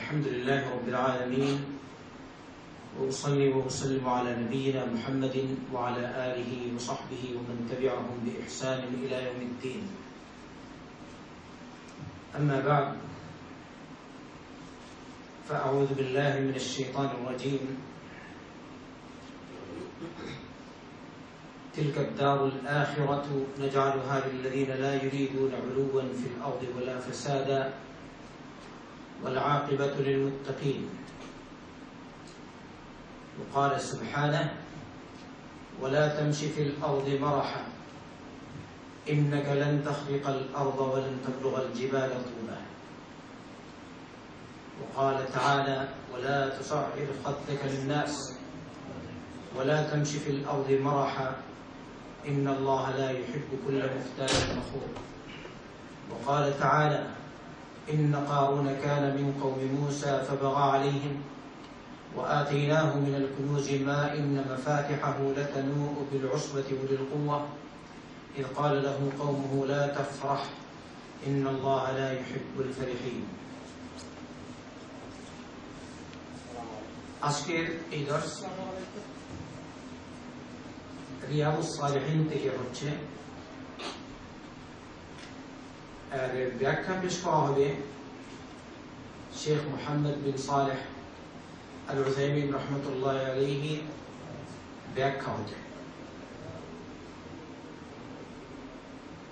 الحمد لله رب العالمين وأصلي وأسلم على نبينا محمد وعلى آله وصحبه ومن تبعهم بإحسان إلى يوم الدين أما بعد فأعوذ بالله من الشيطان الرجيم تلك الدار الآخرة نجعلها للذين لا يريدون علوا في الأرض ولا فسادا والعاقبة للمتقين وقال سبحانه ولا تمش في الأرض مرحا إنك لن تخرق الأرض ولن تبلغ الجبال طولا وقال تعالى ولا تصعر خدك للناس ولا تمش في الأرض مرحا إن الله لا يحب كل مختال فخور وقال تعالى إن قارون كان من قوم موسى فبغى عليهم وآتيناه من الكنوز ما إن مفاتحه لتنوء بالعصبة أولي القوة إذ قال له قومه لا تفرح إن الله لا يحب الفرحين আজকের এই দর্স রিয়াদুস সালিহিন থেকে হচ্ছে এর ব্যাখ্যা পেশ করা হবে শেখ মুহাম্মদ বিন সালেহ আল উসাইমিন রাহমাতুল্লাহি আলাইহি ব্যাখ্যা হতে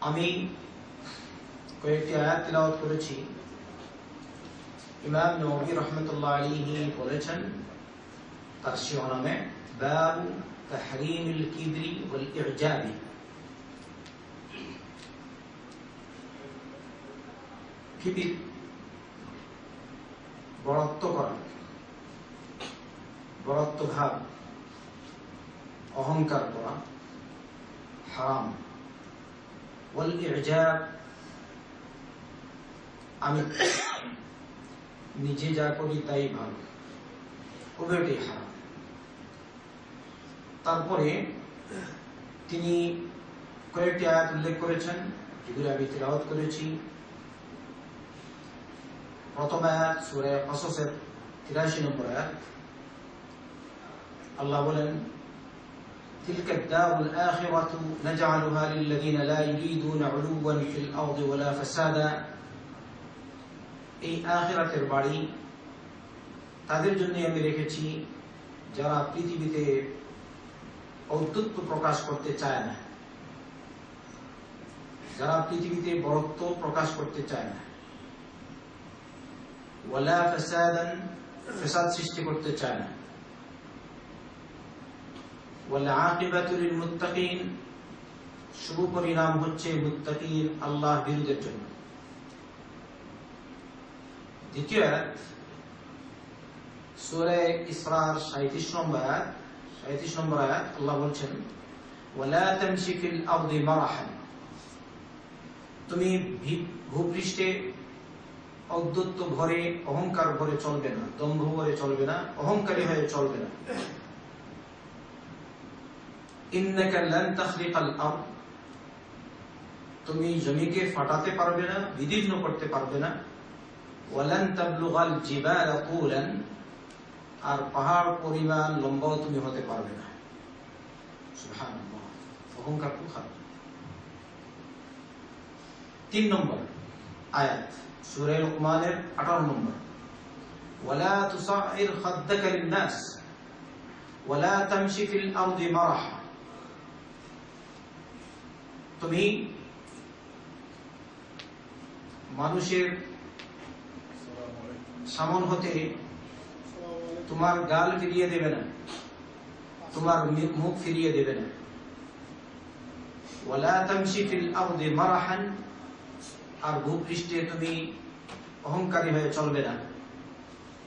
আমি কয়েকটি আয়াত তিলাওয়াত করেছি ইমাম নববী রাহমাতুল্লাহি আলাইহি বলেছেন তার শিরোনামে বাব তাহরিমিল কিবরি ওয়াল ইজাবি কিবির বড়ত্ব করা বড়ত্ব ভাব অহংকার করা হারাম ওয়াল ইজাব আমি নিজে যা করি তাই ভালো উভয়টাই হারাম তারপরে তিনি কয়েকটি আয়াত উল্লেখ করেছেন যেগুলো আমি তিলাওয়াত করেছি প্রথম আয়াত সূরা কাসাসের 83 নম্বর আয়াত আল্লাহ বলেন تلك الدار الآخرة نجعلها للذين لا يريدون علوا في الأرض ولا فسادا এই আখিরাতের বাড়ি তাদের জন্য আমি রেখেছি যারা পৃথিবীতে ঔদ্ধত্য প্রকাশ করতে চায় না যারা পৃথিবীতে বড়ত্ব প্রকাশ করতে চায় না ওয়ালা ফাসাদান ফাসাদ সৃষ্টি করতে চায় না ওয়াল আকিবাতু লিল মুত্তাকিন শুভ পরিণাম হচ্ছে মুত্তাকিন আল্লাহর বিরুদ্ধের জন্য দ্বিতীয় আয়াত সূরা ইসরার 37 নম্বর আয়াত আল্লাহ বলছেন ওয়ালা তামশি ফিল আরদি মারহান তুমি ভূপৃষ্ঠে ঔদ্ধত্য ভরে অহংকার ভরে চলবে না দম্ভ ভরে চলবে না অহংকারী হয়ে চলবে না ইন্নাকা লান তাখরিকাল আরদ তুমি জমিকে ফাটাতে পারবে না বিদীর্ণ করতে পারবে না ওয়ালান তাবলুগাল জিবালা তুলান আর পাহাড় পরিমাণ লম্বাও তুমি হতে পারবে না সুবহানাল্লাহ অহংকার খুব খারাপ 3 নম্বর আয়াত সূরা লুকমানের 18 নম্বর ওয়ালা তুসাইর খাদ্দাকা লিন-নাস ওয়ালা তামশি ফিল আরদি মারহা তুমি মানুষের সামন হতে তোমার গাল ফিরিয়ে দেবে না তোমার মুখ ফিরিয়ে দেবে না ওয়ালা তামশি ফিল আরদি মারহান আর ভূপৃষ্ঠে তুমি অহংকারী হয়ে চলবে না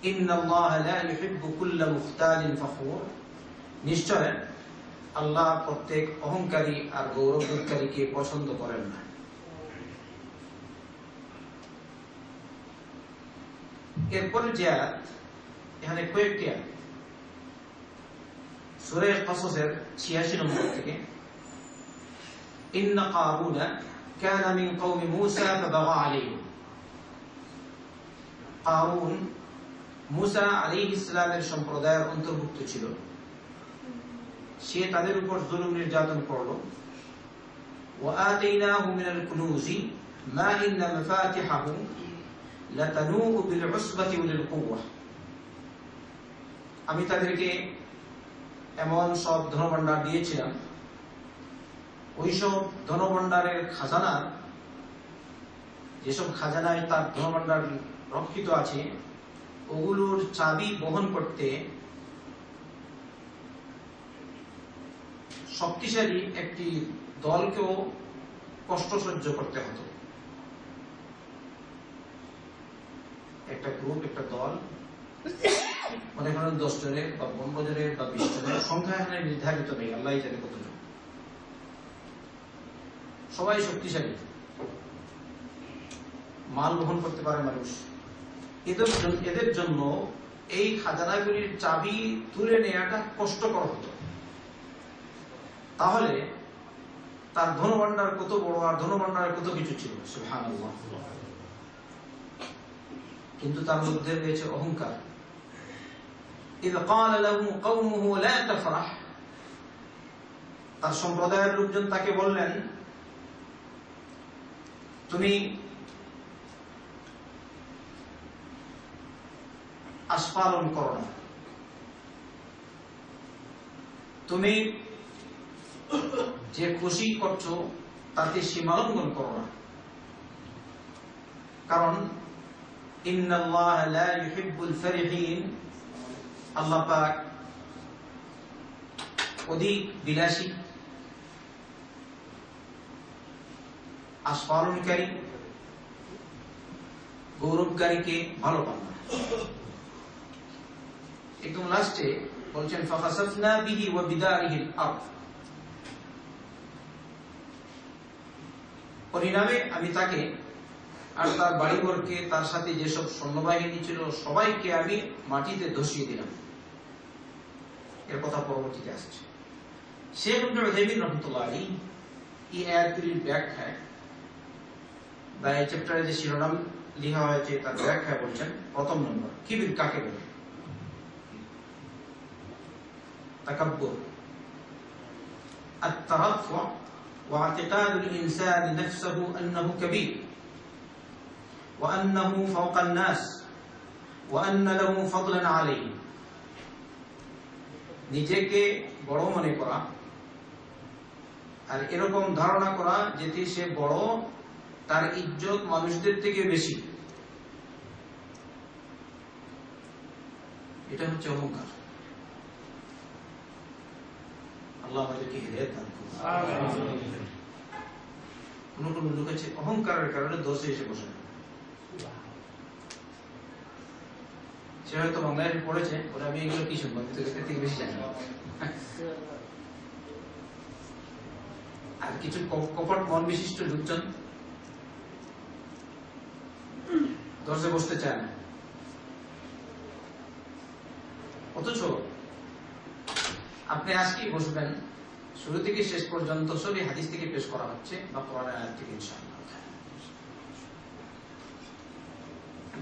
ইন্নাল্লাহা লা ইউহিব্বু কুল্লা মুখতালিন ফখুর নিশ্চয় আল্লাহ প্রত্যেক অহংকারী আর গৌরববোধকারীকে পছন্দ করেন না এরপরে যে আয়াত এখানে কয়েকটি আয়াত সূরা কাসাসের 86 নম্বর থেকে ইন্না কারুনা কানা মিন কওমি মূসা ফাবাগা আলাইহিম কারুন মুসা আলাইহিস সালামের সম্প্রদায়ের অন্তর্ভুক্ত ছিল, সে তাদের উপর জুলুম নির্যাতন করলো। وآتيناه من الكنوز ما إن مفاتحه لتنوء بالعصبة أولي القوة। আমি তাদেরকে এমন সব ধনভাণ্ডার দিয়েছিলাম, ওই সব ধনভাণ্ডারের খাজানা, যেসব খাজানায় তার ধনভাণ্ডার রক্ষিত আছে, ওগুলোর চাবি বহন করতে শক্তিশালী একটি দলকেও কষ্ট সহ্য করতে হতো। একটা গ্রুপ, একটা দল, মনে করেন 10 জনের বা 15 জনের বা 20 জনের, সংখ্যা এখানে নির্ধারিত নেই, আল্লাহ জানে কতজন, সবাই শক্তিশালী, মাল বহন করতে পারে মানুষ। এদের জন্য এই খাজানাগুলির চাবি তুলে নেওয়াটা কষ্টকর হতো। তাহলে তার ধনভাণ্ডার কত বড়, আর ধনভাণ্ডারে কত কিছু ছিল, সুবহানাল্লাহ। কিন্তু তার মধ্যে রয়েছে অহংকার। إذ قال له قومه لا تفرح, তার সম্প্রদায়ের লোকজন তাকে বললেন, তুমি আস্ফালন করো না, তুমি যে খুশি করছো তাতে সীমালঙ্ঘন করো না, কারণ ইন্নাল্লাহ লা ইউহিব্বুল ফারিহিন, আল্লাহ পাক অধিক বিলাসী, আস্ফালনকারী, গৌরবকারীকে ভালো পান না। একদম লাস্টে বলছেন ফাখাসাফনা বিহি ওয়া বিদারিহিল আরদ, পরিণামে আমি তাকে আর তার বাড়িঘরকে, তার সাথে যেসব সৈন্যবাহিনী ছিল সবাইকে আমি মাটিতে ধসিয়ে দিলাম। এর কথা পরবর্তীতে আসছে। শেখ ইবনে উথাইমিন রাহমাতুল্লাহ আলাইহি এই আয়াতগুলির ব্যাখ্যায় বা এই চ্যাপ্টারে যে শিরোনাম লেখা হয়েছে তার ব্যাখ্যায় বলছেন, প্রথম নম্বর, কিবির কাকে বলে? তাকাব্বুর আত-তারাফফু ওয়া ইতিকাদুল ইনসানি নাফসাহু আন্নাহু কাবীর ওয়া আন্নাহু ফাওকা আন-নাস ওয়া আন্না লাহু ফাদলান আলাইহিম। নিজেকে বড় মনে করা আর এরকম ধারণা করা যেটি সে বড়, তার ইজ্জত মানুষদের থেকে বেশি, এটা হচ্ছে অহংকার। আল্লাহ আমাদেরকে হিদায়াত দান করুন। কোন কোন লোক আছে অহংকারের কারণে দোষে এসে বসে, সে হয়তো বাংলাদেশে পড়েছে, ওরা আমি এগুলো কি শুনবো, আমি তো এর থেকে বেশি জানি। আর কিছু কপট মন বিশিষ্ট লোকজন দর্শে বসতে চায় না, অথচ আপনি আজকেই বসবেন, শুরু থেকে শেষ পর্যন্ত সবই হাদিস থেকে পেশ করা হচ্ছে বা কোরআনের আয়াত থেকে ইনশাআল্লাহ।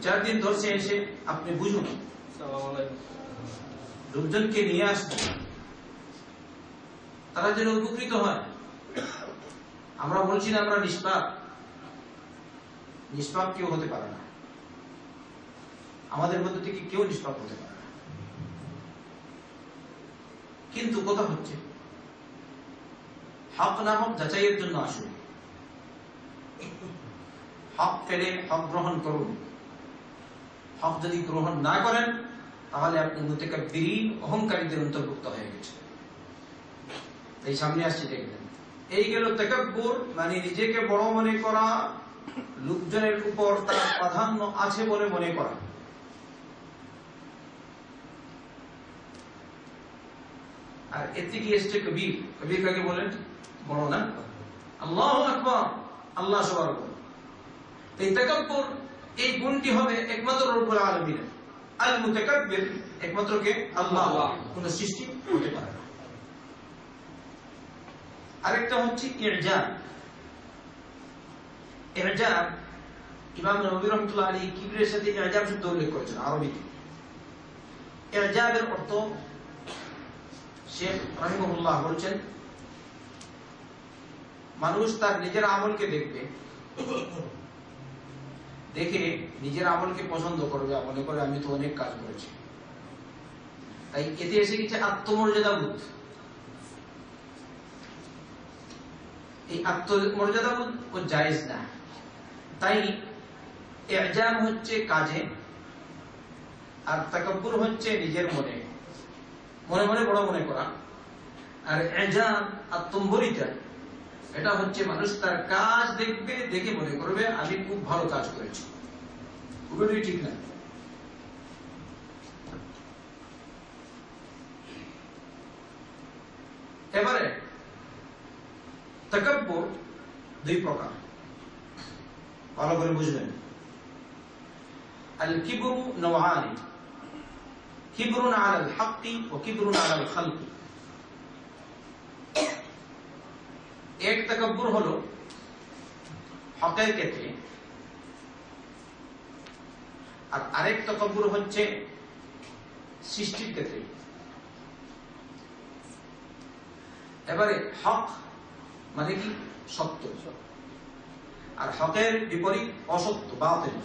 4 দিন দর্শে এসে আপনি বুঝুন, লোকজনকে নিয়ে আসবেন, তারা যেন উপকৃত হয়। আমরা বলছি না আমরা নিষ্পাপ, নিষ্পাপ কেউ হতে পারে না, আমাদের মধ্যে থেকে কেউ নিষ্পাপ হতে পারে না। কিন্তু কথা হচ্ছে হক না হক যাচাইয়ের জন্য আসুন, হক পেলে হক গ্রহণ করুন। হক যদি গ্রহণ না করেন তাহলে আপনি মুতাকাব্বিরিন, অহংকারীদের অন্তর্ভুক্ত হয়ে গেছে। এই সামনে আসছে দেখবেন, এই গেল তাকাব্বুর, মানে নিজেকে বড় মনে করা, লোকজনের উপর তার প্রাধান্য আছে বলে মনে করা। আর এর থেকে এসছে কবির। কবির কাকে বলেন? বড় না, আল্লাহু আকবার, আল্লাহ সবার উপর। এই তাকাব্বুর, এই গুণটি হবে একমাত্র রব্বুল আলামিনের। আল মুতাকাব্বির একমাত্র কে? আল্লাহ, কোন সৃষ্টি হতে পারে না। আরেকটা হচ্ছে ইরজাব। ইরজাব, ইমাম নববী রাহমাতুল্লাহ আলাইহি কিবরের সাথে ইরজাব শব্দ উল্লেখ করেছেন আরবিতে। ইজাবের অর্থ শেখ রাহিমাহুল্লাহ বলছেন, মানুষ তার নিজের আমলকে দেখবে, দেখে নিজের আমলকে পছন্দ করবে, মনে করে আমি তো অনেক কাজ করেছি। তাই এতে এসে গেছে আত্মমর্যাদাবোধ। এই আত্মমর্যাদাবোধ ও জায়েজ না। তাই ইজাব হচ্ছে কাজে, আর তাকাব্বুর হচ্ছে নিজের মনে মনে মনে বড় মনে করা। আর ইজাব আত্মম্বরিতা, এটা হচ্ছে মানুষ তার কাজ দেখবে, দেখে মনে করবে আমি খুব ভালো কাজ করেছি। উভয়ই ঠিক না। এবারে তাকাব্বুর দুই প্রকার, ভালো করে বুঝবেন। আল কিবরু নওয়ানি, কিবরুন আলাল হাক্কি ওয়া কিবরুন আলাল খালকি। এক তাকাব্বুর হলো হকের ক্ষেত্রে, আর আরেক তাকাব্বুর হচ্ছে সৃষ্টির ক্ষেত্রে। এবারে হক মানে কি? সত্য। আর হকের বিপরীত অসত্য, বাতিল।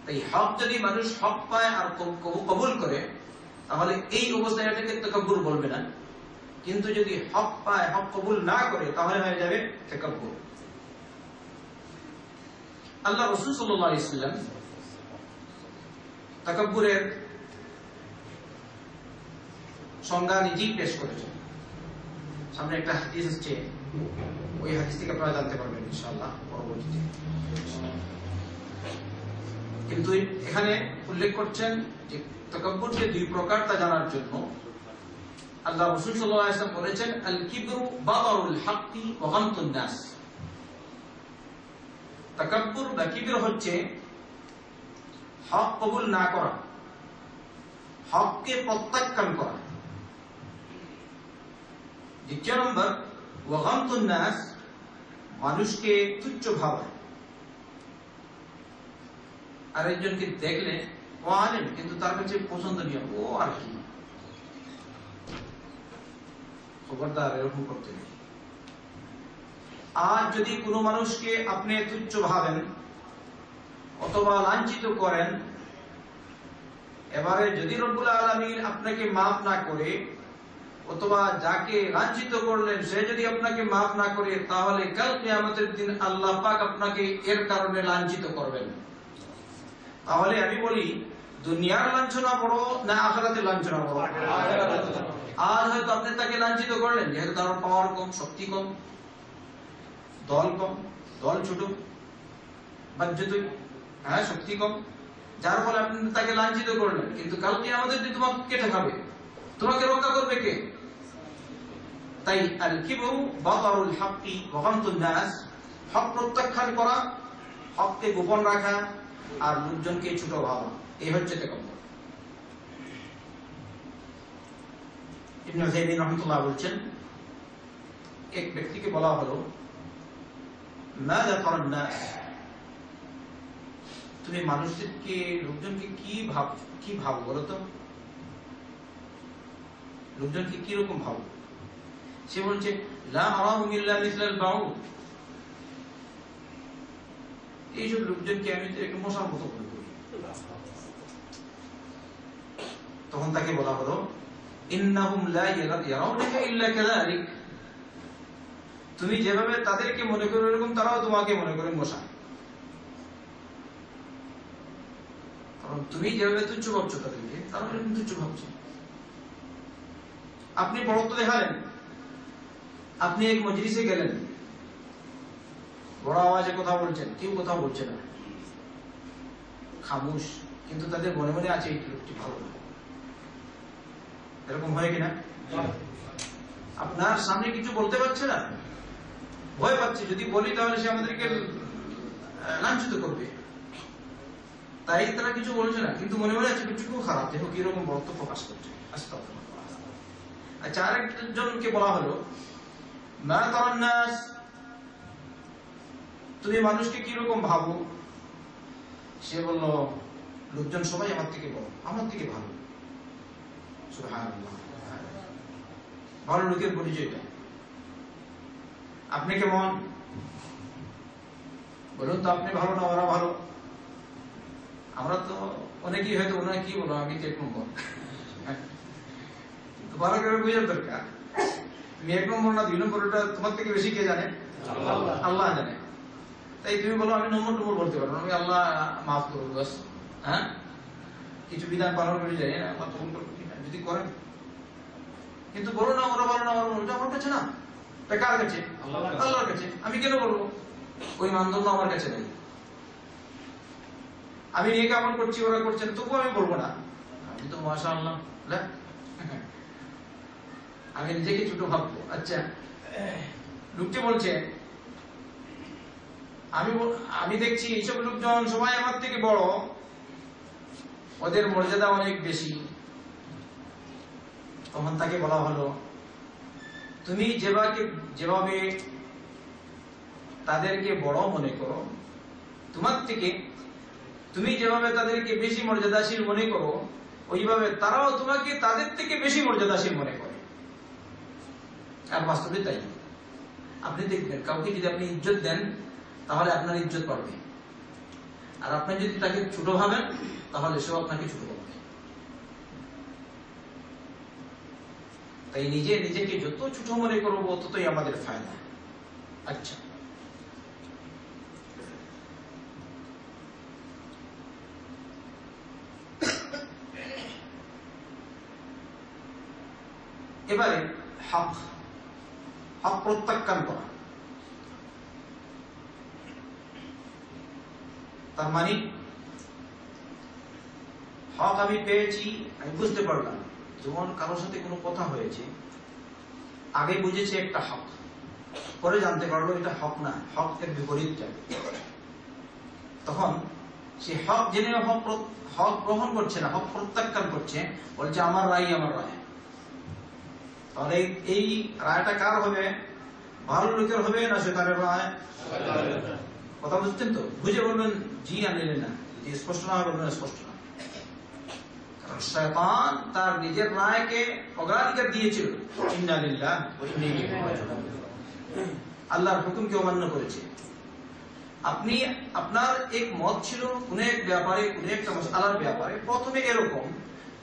তাই হক যদি মানুষ হক পায় আর কবুল করে, তাহলে এই অবস্থায় এটাকে তাকাব্বুর বলবে না। কিন্তু যদি হক পায়, হক কবুল না করে, তাহলে হয়ে যাবে তাকাব্বুর। আল্লাহ রাসূল সাল্লাল্লাহু আলাইহি ওয়াসাল্লাম তাকাব্বুরের সংজ্ঞা নিজেই পেশ করেছেন। সামনে একটা হাদিস আসছে, ওই হাদিস থেকে আপনারা জানতে পারবেন ইনশাআল্লাহ পরবর্তীতে। কিন্তু এখানে উল্লেখ করছেন যে তাকাব্বুর যে দুই প্রকার তা জানার জন্য আল্লাহ রাসূল সাল্লাল্লাহু আলাইহি ওয়াসাল্লাম বলেছেন, আল কিবরু বাতারুল হাক্কি ওয়া গামতুন নাস। তাকাব্বুর বা কিবর হচ্ছে হক কবুল না করা, হককে প্রত্যাখ্যান করা। দ্বিতীয় নম্বর ওয়া গামতুন নাস, মানুষকে তুচ্ছ ভাবা। আরেকজনকে দেখলে ও আলেম, কিন্তু তার কাছে পছন্দনীয়, ও আর কি, খবরদার, এরকম করতে নেই। আর যদি কোনো মানুষকে আপনি তুচ্ছ ভাবেন অথবা লাঞ্ছিত করেন, এবারে যদি রব্বুল আলামিন আপনাকে মাফ না করে, অথবা যাকে লাঞ্ছিত করলেন সে যদি আপনাকে মাফ না করে, তাহলে কাল কিয়ামতের দিন আল্লাহ পাক আপনাকে এর কারণে লাঞ্ছিত করবেন। তাহলে আমি বলি, দুনিয়ার লাঞ্ছনা বড় না আখিরাতের লাঞ্ছনা বড়? আর হয়তো আপনি তাকে লাঞ্ছিত করলেন, যেহেতু তার পাওয়ার কম, শক্তি কম, দল কম, দল ছোট, বাহ্যতই শক্তি কম, যার ফলে আপনি তাকে লাঞ্ছিত করলেন। কিন্তু কাল কিয়ামতের দিন তোমাকে কে ঠেকাবে? তোমাকে রক্ষা করবে কে? তাই আল কিবরু বাতারুল হাক্কি ওয়া গামতুন নাস, হক প্রত্যাখ্যান করা, হককে গোপন রাখা, আর লোকজনকে ছোট ভাবা, এই হচ্ছে তাকাব্বুর। ইবনে উযায়মিন রাহমাতুল্লাহ বলছেন, এক ব্যক্তিকে বলা হলো, মাযা তারান নাস, তুমি মানুষদেরকে, লোকজনকে কি ভাবো বলো তো? লোকজনকে কি রকম ভাবো? সে বলছে, লা আরাহুম ইল্লা মিসলাল বাউদ, এইসব লোকজনকে আমি একটু মশার মতো মনে করি। তখন তাকে বলা হলো, ইন্নাহুম লা ইয়ারাউনাকা ইল্লা কাযালিক, তুমি যেভাবে তাদেরকে মনে করো এরকম তারাও তোমাকে মনে করে মশা। কারণ তুমি যেভাবে তুচ্ছ ভাবছো তাদেরকে, তারাও এরকম তুচ্ছ ভাবছে। আপনি বড়ত্ব দেখালেন, আপনি এক মজলিসে গেলেন, বড় আওয়াজে কথা বলছেন, কেউ কথা বলছে না, খামোশ, কিন্তু তাদের মনে মনে আছে এই লোকটি ভালো না। এরকম হয় কিনা? আপনার সামনে কিছু বলতে পারছে না, ভয় পাচ্ছে, যদি বলি তাহলে সে আমাদেরকে লাঞ্ছিত করবে, তাই তারা কিছু বলছে না, কিন্তু মনে মনে আছে কিছু খারাপ, দেখো কিরকম বক্তব্য প্রকাশ করছে। আচ্ছা, আরেকজনকে বলা হলো, মা তারান নাস, তুমি মানুষকে কিরকম ভাবো? সে বলল, লোকজন সবাই আমার থেকে বড়, আমার থেকে ভালো। সুবহানাল্লাহ, ভালো লোকের পরিচয়টা। আপনি কেমন বলুন তো? আপনি ভালো না ওরা ভালো? আমরা তো অনেকেই হয়তো ওনারা কি বলো, আমি তো 1 নম্বর। ভালো করে বুঝার দরকার, তুমি 1 নম্বর না 2 নম্বরটা তোমার থেকে বেশি কে জানে? আল্লাহ জানে। তাই তুমি বলো আমি নম্বর বলতে পারো, আমি আল্লাহ মাফ করবো বাস। হ্যাঁ, কিছু বিধান পালন করে যাই না, আল্লাহ কবুল করবো কিনা যদি করেন। কিন্তু বলো না ওরা ভালো না, ওরা আমার কাছে না, কার কাছে? আল্লাহর কাছে। আমি কেন বলবো? ওই মানদণ্ড আমার কাছে নেই। আমি নিয়ে কেমন করছি, ওরা করছেন, তবুও আমি বলবো না আমি তো মাশাআল্লাহ। আমি নিজেকে ছোট ভাববো। আচ্ছা, লোকটি বলছে আমি দেখছি এইসব লোকজন সবাই আমার থেকে বড়, ওদের মর্যাদা অনেক বেশি। তখন তাকে বলা হলো, তুমি যেভাবে তাদেরকে বড় মনে করো, তোমার থেকে তুমি যেভাবে তাদেরকে বেশি মর্যাদাশীল মনে করো, ওইভাবে তারাও তোমাকে তাদের থেকে বেশি মর্যাদাশীল মনে করে। আর বাস্তবে তাই। আপনি দেখবেন কাউকে যদি আপনি ইজ্জত দেন তাহলে আপনার ইজ্জত বাড়বে, আর আপনি যদি তাকে ছোট ভাবেন তাহলে সেও আপনাকে ছোট ভাববে। তাই নিজেকে যত ছোট মনে করবো ততই আমাদের ফায়দা। আচ্ছা, এবারে হক প্রত্যাখ্যান করা। তার মানে হক আমি পেয়েছি, আমি বুঝতে পারলাম, যেমন কারোর সাথে কোনো কথা হয়েছে, আগে বুঝেছে একটা হক, পরে জানতে পারলো এটা হক না, হক এর বিপরীতটা। তখন সে হক জেনে হক গ্রহণ করছে না, হক প্রত্যাখ্যান করছে, বলছে আমার রায় আমার রায়। তাহলে এই রায়টা কার হবে? ভালো লোকের হবে না শয়তানের রায়? কথা বুঝছেন তো? বুঝে বলবেন জি, আনলেন না। যদি স্পষ্ট না হয় বলবেন স্পষ্ট না। কারণ শয়তান তার নিজের রায়কে অগ্রাধিকার দিয়েছিল, ইন্না লিল্লাহি ওয়া ইন্না ইলাইহি রাজিউন, আল্লাহর হুকুমকে অমান্য করেছে। আপনি আপনার এক মত ছিল কোন এক ব্যাপারে, কোন একটা মাসআলার ব্যাপারে, প্রথমে এরকম,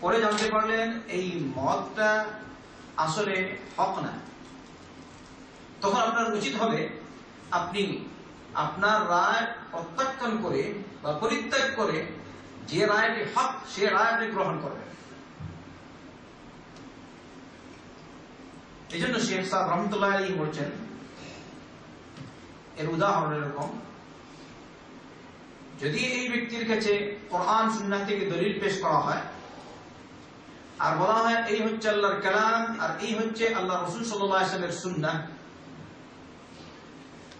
পরে জানতে পারলেন এই মতটা আসলে হক না। তখন আপনার উচিত হবে আপনি আপনার রায় প্রত্যাখ্যান করে বা পরিত্যাগ করে যে রায়টি হক সে রায়টি গ্রহণ করবেন। এই জন্য শেখ সাহেব রহমতুল্লাহ আলাইহি বলছেন, এর উদাহরণ এরকম, যদি এই ব্যক্তির কাছে কোরআন সুন্নাহ থেকে দলিল পেশ করা হয় আর বলা হয় এই হচ্ছে আল্লাহর কালাম আর এই হচ্ছে আল্লাহ রাসূল সাল্লাল্লাহু আলাইহি ওয়াসাল্লামের সুন্নাহ,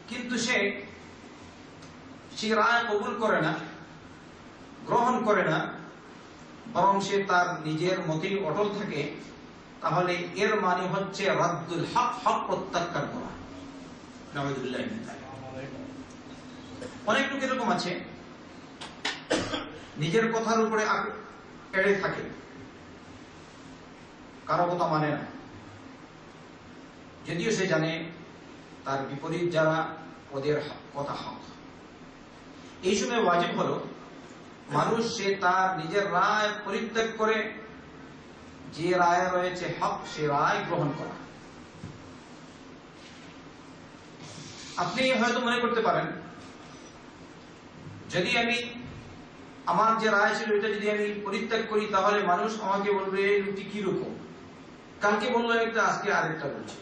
কিন্তু সে রায় কবুল করে না, গ্রহণ করে না, বরং সে তার নিজের মতেই অটল থাকে, তাহলে এর মানে হচ্ছে রাদ্দুল হক, হক প্রত্যাখ্যান করা। নাউযুবিল্লাহ মিন যালিক। অনেক লোক এরকম আছে নিজের কথার উপরে এড়ে থাকে, কারো কথা মানে না, যদিও সে জানে তার বিপরীত যারা ওদের কথা হক। এই সময় ওয়াজিব হলো মানুষ সে তার নিজের রায় পরিত্যাগ করে যে রায় রয়েছে হক সে রায় গ্রহণ করা। আপনি হয়তো মনে করতে পারেন যদি আমি আমার যে রায় ছিল এটা যদি আমি পরিত্যাগ করি তাহলে মানুষ আমাকে বলবে এই লোকটি কি রকম, কালকে বললো একটা আজকে আরেকটা বলছে।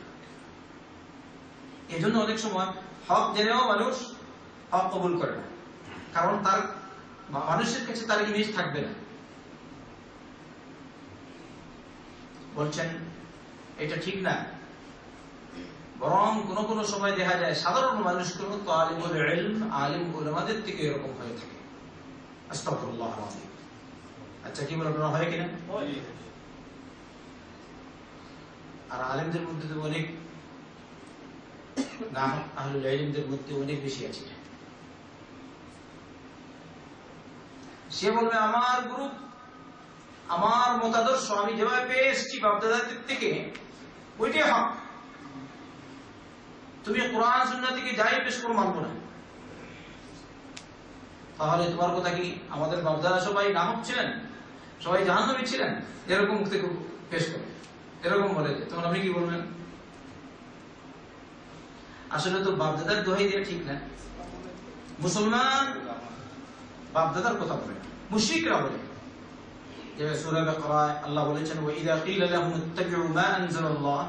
এজন্য অনেক সময় হক জেনেও মানুষ হক কবুল করে না, কারণ তার মানুষের কাছে তার ইমেজ থাকবে না। বলছেন এটা ঠিক না, বরং কোন কোন সময় দেখা যায় সাধারণ মানুষগুলো তালিবুল ইলম আলিম উলামাদের থেকে এরকম হয়ে থাকে। আস্তাগফিরুল্লাহ আলাযীম। আচ্ছা কি বলেন, হয় কিনা? আর আলেমদের মধ্যে তো অনেক না, আহলুল ইলমদের মধ্যে অনেক বেশি আছে। সে বলবে আমার গ্রুপ, আমার মতাদর্শ আমি যেভাবে পেয়ে এসেছি বাপদাদাদের থেকে ওইটাই হক, তুমি কোরআন সুন্নাহ থেকে যাই পেশ করো মানবো না। তাহলে তোমার কথা কি আমাদের বাপদাদা সবাই নাহক ছিলেন, সবাই জাহান্নামী ছিলেন? এরকম থেকে পেশ করে এরকম বলে যে তখন আপনি কি বলবেন? আসলে তো বাপদাদার দোহাই দিয়ে ঠিক না। মুসলমান বাপদাদার কথা বলে, মুশরিকরা বলে। যে সূরা বাকারায় আল্লাহ বলেছেন ওয়াইদা কিলা লাহুম ইত্তাবিউ মা আনজালাল্লাহ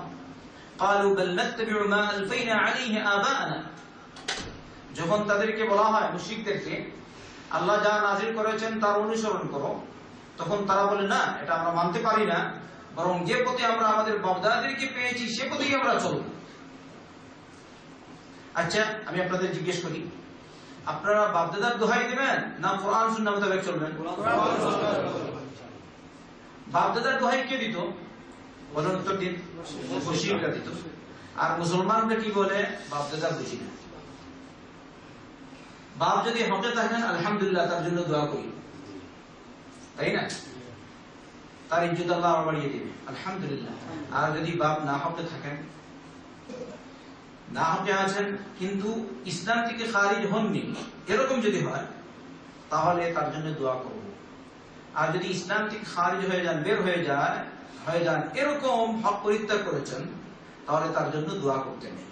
ক্বালু বাল নাত্তাবিউ মা আলফাইনা আলাইহি আবানা। যখন তাদেরকে বলা হয় মুশরিকদেরকে আল্লাহ যা নাযিল করেছেন তার অনুসরণ করো, তখন তারা বলে না, এটা আমরা মানতে পারি না, বরং যে পথে আমরা আমাদের বাপদাদাদেরকে পেয়েছি সে পথেই আমরা চলব। আচ্ছা আমি আপনাদের জিজ্ঞেস করি, আপনারা বাপদাদার দোহাই দিবেন না কোরআন সুন্নাহ মোতাবেক চলবেন? বাপদাদার দোহাই কে দিত? বলুন উত্তর দিন। মুশরিকরা দিত। আর মুসলমানরা কি বলে? বাপদাদা বুঝি না। বাপ যদি হকে থাকেন আলহামদুলিল্লাহ, তার জন্য দোয়া করি, তাই না? তার ইজ্জত আল্লাহ বাড়িয়ে দিবে, আলহামদুলিল্লাহ। আর যদি বাপ না হকে থাকেন, না হকে আছেন কিন্তু ইসলাম থেকে খারিজ হননি, এরকম যদি হয় তাহলে তার জন্য দোয়া করব। আর যদি ইসলাম থেকে খারিজ হয়ে যান, বের হয়ে যান, এরকম হক পরিত্যাগ করেছেন, তাহলে তার জন্য দোয়া করতে নেই।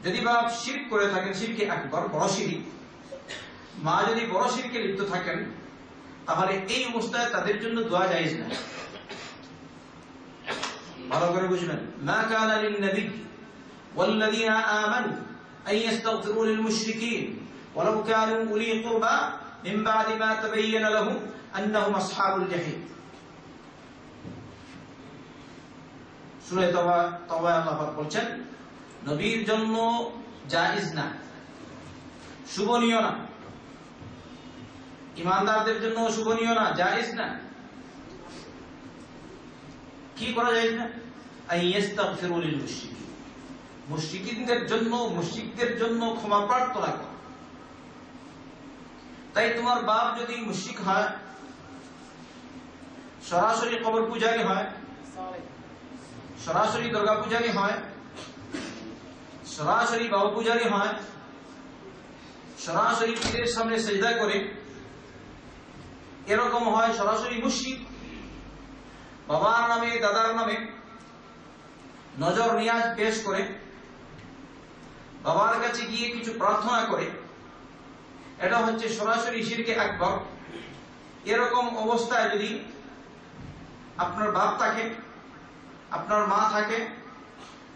যদি বাপ শিরক করে থাকেন, শিরকে আকবার, বড় শিরক, মা যদি বড় শিরকে লিপ্ত থাকেন, তাহলে এই অবস্থায় তাদের জন্য দোয়া জায়েজ না। ভালো করে বুঝবেন। মা কানা লিন নবী ওয়াল্লাযীনা আমানু আন ইস্তাগফিরু লিল মুশরিকিন ওয়ালাউ কানু উলি কুরবা মিন বা'দি মা তাবায়্যানা লাহুম আন্নাহুম আসহাবুল জাহিম। সূরা তাওবা আল্লাহ পাক বলেন নবীর জন্য জায়েজ না, শুভনীয় না, ইমানদারদের জন্য শুভনীয় না, জায়েজ না। কি করা যায় না? আইয়াস্তাগফিরু লিল মুশরিকিন, মুশরিকদের জন্য ক্ষমা প্রার্থনা করা। তাই তোমার বাপ যদি মুশরিক হয়, সরাসরি কবর পূজারী হয়, সরাসরি দুর্গা পূজারী হয়, সরাসরি বাবা পূজারী হয়, সরাসরি পীরের সামনে সিজদা করে, এরকম হয়, সরাসরি মুশরিক, বাবার নামে দাদার নামে নজর নিয়াজ পেশ করে, বাবার কাছে গিয়ে কিছু প্রার্থনা করে, এটা হচ্ছে সরাসরি শিরকে আকবার। এরকম অবস্থায় যদি আপনার বাপ থাকে, আপনার মা থাকে,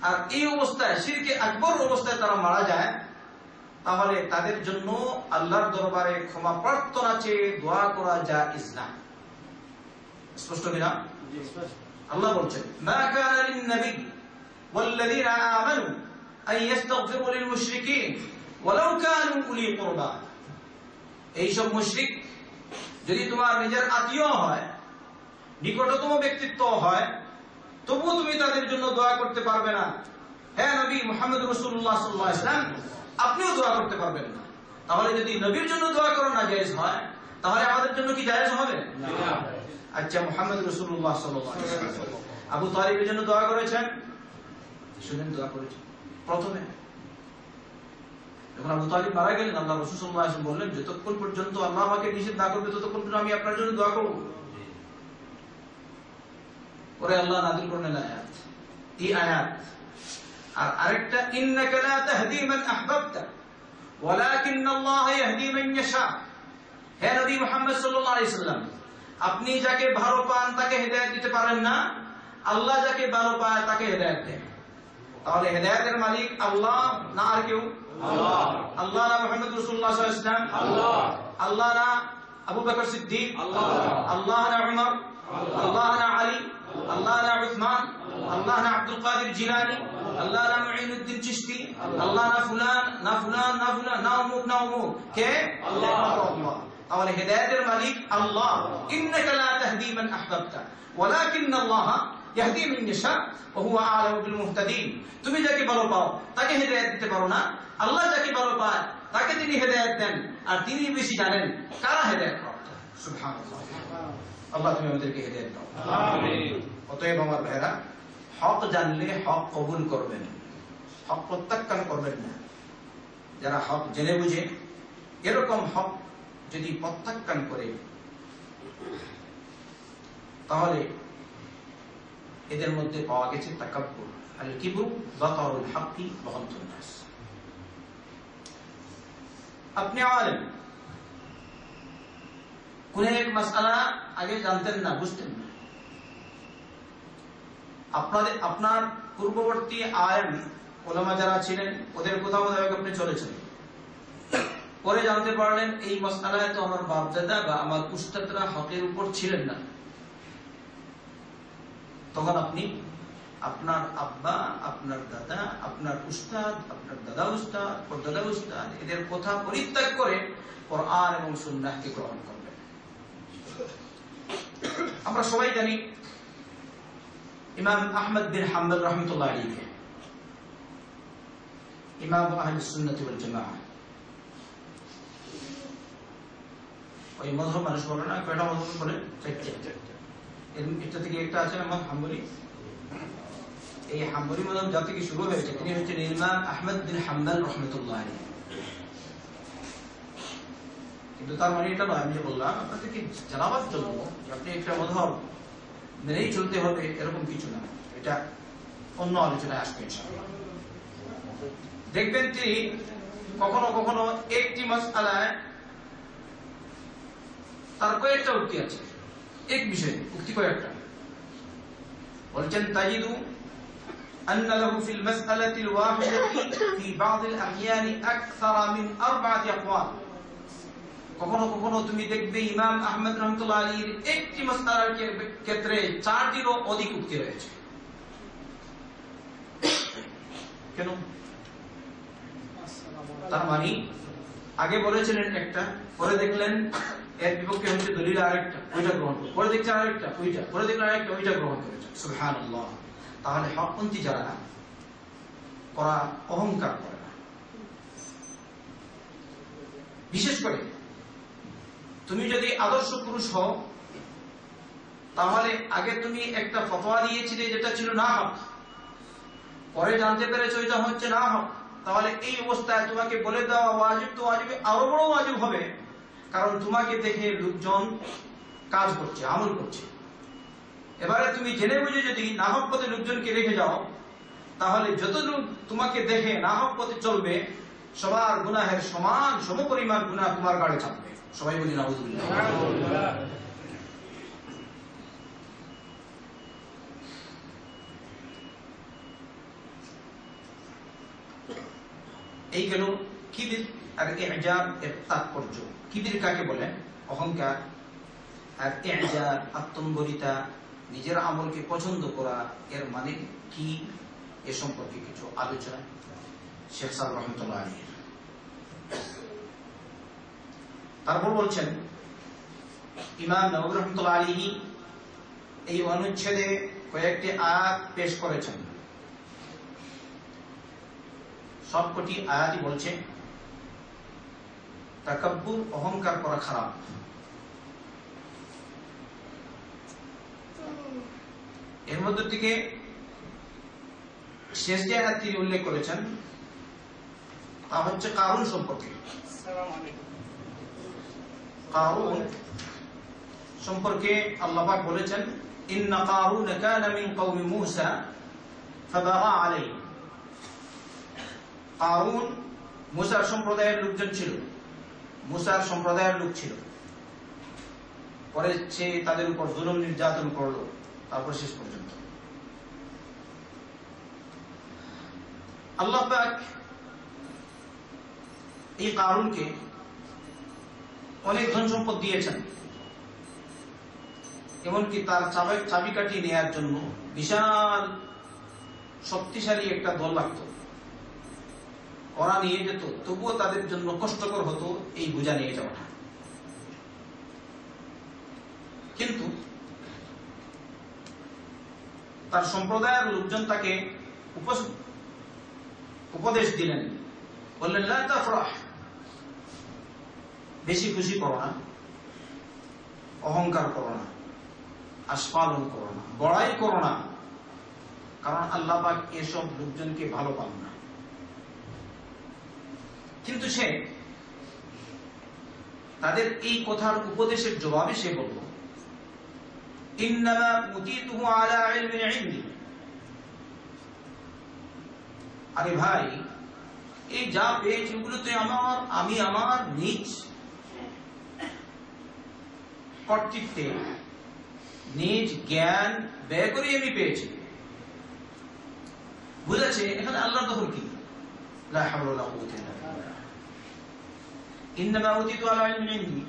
আর এই অবস্থায় শিরকে আকবর অবস্থায় তারা মারা যায়, তাহলে তাদের জন্য আল্লাহর দরবারে ক্ষমা প্রার্থনা চেয়ে দোয়া করা জায়েজ না। স্পষ্ট কিনা? আল্লাহ বলছেন মা কানা লিন নবী ওয়াল্লাযীনা আমানু আন ইস্তাগফিরু লিল মুশরিকিন ওয়ালাউ কানু উলি কুরবা। এইসব মুশরিক যদি তোমার নিজের আত্মীয় হয়, নিকটতম ব্যক্তিত্ব হয়, তবুও তুমি তাদের জন্য দোয়া করতে পারবে না। হ্যাঁ নবী মুহাম্মদ রাসূলুল্লাহ সাল্লাল্লাহু আলাইহি ওয়াসাল্লাম, আপনিও দোয়া করতে পারবেন না। তাহলে যদি নবীর জন্য দোয়া করা না জায়েজ হয়, তাহলে আমাদের জন্য কি জায়েজ হবে? না। আচ্ছা মুহাম্মদ রাসূলুল্লাহ সাল্লাল্লাহু আলাইহি ওয়াসাল্লাম আবু তালিবের জন্য দোয়া করেছেন, শুনেন দোয়া করেছেন। প্রথমে যখন আবু তালিব মারা গেলেন, আল্লাহ রাসূল সাল্লাল্লাহু আলাইহি ওয়াসাল্লাম বললেন যতক্ষণ পর্যন্ত আল্লাহ আমাকে নিষেধ না করবে ততক্ষণ পর্যন্ত আমি আপনার জন্য দোয়া করব। পরে আল্লাহ নাযিল করলেন আয়াত, এই আয়াত। আর আরেকটা ইন্নাকা লা তাহদি মান আহবাবতা ওয়ালাকিন্নাল্লাহ ইয়াহদি মান ইয়াশা। হে নবী মুহাম্মদ সাল্লাল্লাহু আলাইহি ওয়াসাল্লাম, আপনি যাকে ভালো পান তাকে হেদায়েত দিতে পারেন না, আল্লাহ যাকে ভালো পায় তাকে হেদায়েত দেন। তাহলে হেদায়েতের মালিক আল্লাহ না আর কেউ? আল্লাহ। আল্লাহ না মুহাম্মদ রাসূলুল্লাহ সাল্লাল্লাহু আলাইহি ওয়াসাল্লাম? আল্লাহ। আল্লাহ না আবু বকর সিদ্দিক? আল্লাহ। আল্লাহ না উমর? আল্লাহ না আলী? আল্লাহ না উসমান? আল্লাহ না আব্দুল কাদের জিলানী? আল্লাহ না মুঈনুদ্দিন চিশতি? আল্লাহ না ফুলান না ফুলান না ফুলান না অমুক না অমুক? কে? আল্লাহ। তাহলে হেদায়েতের মালিক আল্লাহ। ইন্নাকা লা তাহদি মান আহবাবতা ওয়ালাকিন্নাল্লাহ ইয়াহদি মান ইয়াশা ওয়া হুয়া আ'লামু বিল মুহতাদিন। তুমি যাকে ভালো পাও তাকে হেদায়েত দিতে পারো না, আল্লাহ যাকে ভালো পায় তাকে তিনি তিনি হেদায়েত দেন আর তিনি বেশি জানেন কারা হেদায়েত প্রাপ্ত। সুবহানাল্লাহ। আল্লাহ তুমি আমাদেরকে হেদায়েত দাও। আমিন। অতএব আমার ভাইরা, হক জানলে হক কবুল করবেন, হক প্রত্যাখ্যান করবেন না। যারা হক জেনে বুঝে এরকম হক যদি প্রত্যাখ্যান করে তাহলে এদের মধ্যে পাওয়া গেছে তাকাব্বুর, আল কিবরু বাতারুল হাক্কি ওয়া গামতুন নাস। আপনি আলেম, কোন এক মাসআলা আগে জানতেন না, বুঝতেন না, আপনার পূর্ববর্তী আলেম ওলামা যারা ছিলেন ওদের কথা মোতাবেক আপনি চলেছেন, পরে জানতে পারলেন এই মাসআলায় তো আমার বাপদাদা বা আমার উস্তাদরা হকের উপর ছিলেন না। তখন আপনি আপনার আব্বা, আপনার দাদা, আপনার উস্তাদ, আপনার দাদা উস্তাদ, পরদাদা উস্তাদ এদের কথা পরিত্যাগ করে কোরআন এবং সুন্নাহকে গ্রহণ করবেন। আমরা সবাই জানি ইমাম আহমদ বিন হাম্বল রাহমাতুল্লাহ আলাইহি, ইমাম আহলুস সুন্নাহ ওয়াল জামাআহ। ওই মাযহাব মানুষ বলে না, কয়টা মাযহাব বলে? চারটে। এটা থেকে একটা আছে ইমাম হাম্বলি। এই হাম্বলি মাযহাব যা থেকে শুরু হয়েছে তিনি হচ্ছেন ইমাম আহমদ বিন হাম্বল রাহমাতুল্লাহ আলাইহি। কিন্তু তার মানে এটা নয় আমি যে বললাম আপনাদেরকে জানাবার জন্য যে আপনি একটা মাযহাব মেনেই চলতে হবে এরকম কিছু না, এটা অন্য আলোচনায় আসবে ইনশাআল্লাহ। দেখবেন তিনি কখনো কখনো একটি মাসআলায় তার কয়েকটা উক্তি আছে, এক বিষয়ে উক্তি কয়েকটা বলছেন। তাজিদু আন্না লাহু ফিল মাসআলাতিল ওয়াহিদাতি ফি বা'দিল আহইয়ানি আকসারা মিন আরবা'তি আকওয়াল। কখনো কখনো তুমি দেখবে ইমাম আহমদ রাহমাতুল্লাহ আলাইহির একটি মাসআলার ক্ষেত্রে 4টিরও অধিক উক্তি রয়েছে। কেন? তার মানে আগে বলেছিলেন একটা, পরে দেখলেন এর বিপক্ষে হচ্ছে দলিল আরেকটা, ওইটা গ্রহণ করে, পরে দেখছেন আরেকটা, ওইটা, পরে দেখলেন আরেকটা, ওইটা গ্রহণ করেছেন। সুবহানাল্লাহ। তাহলে হকপন্থী যারা ওরা অহংকার করে না। বিশেষ করে তুমি যদি আদর্শ পুরুষ হও তাহলে আগে তুমি একটা ফতোয়া দিয়েছিলে যেটা ছিল না হক, পরে জানতে পেরেছো এটা হচ্ছে না হক, তাহলে এই অবস্থায় তোমাকে বলে দেওয়া ওয়াজিব তো ওয়াজিব আরো বড় ওয়াজিব হবে, কারণ তোমাকে দেখে লোকজন কাজ করছে, আমল করছে। এবারে তুমি জেনে বুঝে যদি না হক পথে লোকজনকে রেখে যাও তাহলে যত লোক তোমাকে দেখে না হক পথে চলবে সবার গুনাহের সমান সমপরিমাণ গুনাহ তোমার গাড়ে চাপবে। সবাই বলি নাউযুবিল্লাহ। এই গেল কিবির আর ইজাব এর তাৎপর্য। কিবির কাকে বলে? অহংকার। আর ইজাব আত্মম্বরিতা, নিজের আমলকে পছন্দ করা, এর মানে কি এ সম্পর্কে কিছু আলোচনা শেখ সাহেব রহমতুল্লাহ আলাইহি। তারপর বলছেন ইমাম নাওয়ী রহমতুল্লাহ আলাইহি এই অনুচ্ছেদে কয়েকটি আয়াত পেশ করেছেন। সবকটি আয়াতই বলছে তাকাব্বুর, অহংকার করা খারাপ। এর মধ্যে থেকে শেষ যে আয়াত তিনি উল্লেখ করেছেন তা হচ্ছে কারুন সম্পর্কে। কারুন সম্পর্কে আল্লাহ পাক বলেছেন ইন্না কারুন কানা মিন কওমি মূসা ফাবাগা আলাইহি। কারুন মূসার সম্প্রদায়ের লোকজন ছিল, মূসার সম্প্রদায়ের লোক ছিল, পরে সে তাদের উপর জুলুম নির্যাতন করলো, তারপর শেষ পর্যন্ত আল্লাহ পাক এই কারুনকে অনেক ধন সম্পদ দিয়েছেন, এমনকি তার চাবিকাঠি নেয়ার জন্য বিশাল শক্তিশালী একটা দল লাগতো, ওরা নিয়ে যেত, তবুও তাদের জন্য কষ্টকর হতো এই বোঝা নিয়ে যাওয়াটা। কিন্তু তার সম্প্রদায়ের লোকজন তাকে উপদেশ দিলেন, বললেন লা তাফরাহ বেশি খুশি করো না, অহংকার করো না, আস্ফালন করো না, বড়াই করো না, কারণ আল্লাহ পাক এসব লোকজনকে ভালো পান না। কিন্তু সে তাদের এই কথার উপদেশের জবাবে সে বলল, ইন্নামা উতীতুহু আলা ইলমিন ইনদি। আরে ভাই, এই যা পেয়েছি ওগুলোতে আমি আমার নিজ কর্তৃত্বে, নিজ জ্ঞান ব্যয় করে আমি পেয়েছি। বুঝেছে এখানে আল্লাহর দখল কি? লা হাওলা ওয়ালা কুওয়াতা ইল্লা বিল্লাহ। ইন্নামা উতীতু আলা ইলমিন ইনদি,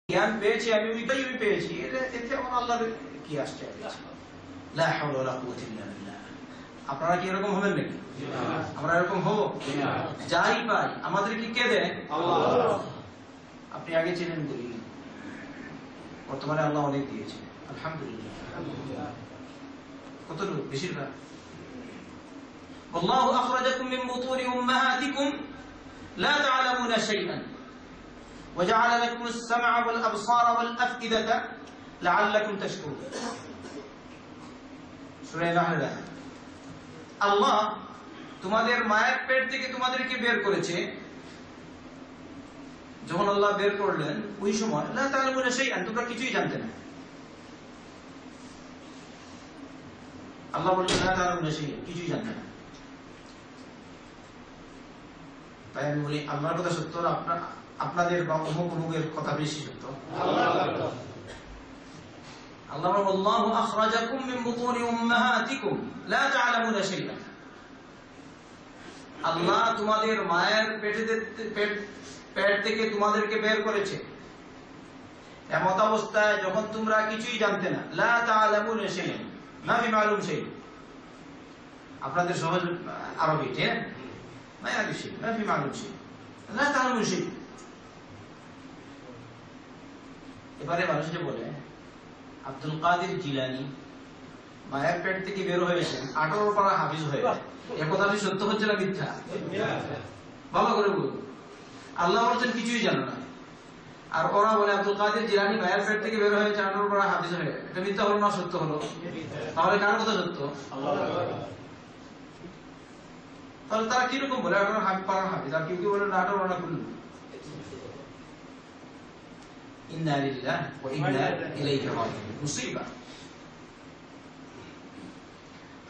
জ্ঞান পেয়েছি আমি পেয়েছি, এতে আমার আল্লাহর কি আসছে? লা হাওলা ওয়ালা কুওয়াতা ইল্লা বিল্লাহ। আপনারা কি এরকম হবেন নাকি? আমরা এরকম হব? যাই পাই আমাদের কি কে দেয়? আল্লাহ। আপনি আগে ছিলেন গরিব, বর্তমানে আল্লাহ অনেক দিয়েছে, আলহামদুলিল্লাহ। কতটুকু? বেশিরভাগ। আল্লাহু আখরাজাকুম মিন বুতুনি উম্মাহাতিকুম লা তা'লামুনা শাইআন ওয়া জা'আলা লাকুমুস সাম'a ওয়াল আবসারা ওয়াল আফইদাতা লা'আল্লাকুম তাশকুরুন। সূরা নাহল। আল্লাহ তোমাদের মায়ের পেট থেকে তোমাদেরকে বের করেছে। যখন আল্লাহ বের করলেন ওই সময় লা তা'লামুনা শাইআন, তোমরা কিছুই জানতে না। আল্লাহ বললেন লা তা'লামুনা শাইআন, কিছুই জানতে না। তাই আমি বলি আল্লাহর কথা সত্য, আপনাদের বা অমুকের কথা বেশি সত্য? আল্লাহ আল্লাহু আখরাজাকুম মিন বুতুনি উম্মাহাতিকুম লা তা'লামুনা শাইআন। আল্লাহ তোমাদের মায়ের পেট থেকে তোমাদেরকে বের করেছে এমত অবস্থায় যখন তোমরা কিছুই জানতে না। লা তা'লামুনা শাইআন, মা ফি মালুম শাই। আপনাদের সহজ আরবি, ঠিক? মা ইয়াদি শাই, মা ফি মালুম শাই, লা তা'লামুনা শাই। এবারে মানুষ যে বলে আব্দুল কাদের জিলানী মায়ের পেট থেকে বের হয়েছেন 18 পারা হাফিজ হয়ে, এ কথা কি সত্য হচ্ছে না মিথ্যা? ভালো করে বলুন। আল্লাহ বলছেন কিছুই জানো না, আর ওরা বলে আব্দুল কাদের জিলানী মায়ের পেট থেকে বের হয়েছে 18 পারা হাফিজ হয়ে। এটা মিথ্যা হলো না সত্য হলো? তাহলে কার কথা সত্য? তাহলে তারা কিরকম বলে 18 পারা হাফিজ, আর কেউ কেউ বলে 18 পারা কুল্লু। ইন্না লিল্লাহি ওয়া ইন্না ইলাইহি রাজিউন। মুসিবা।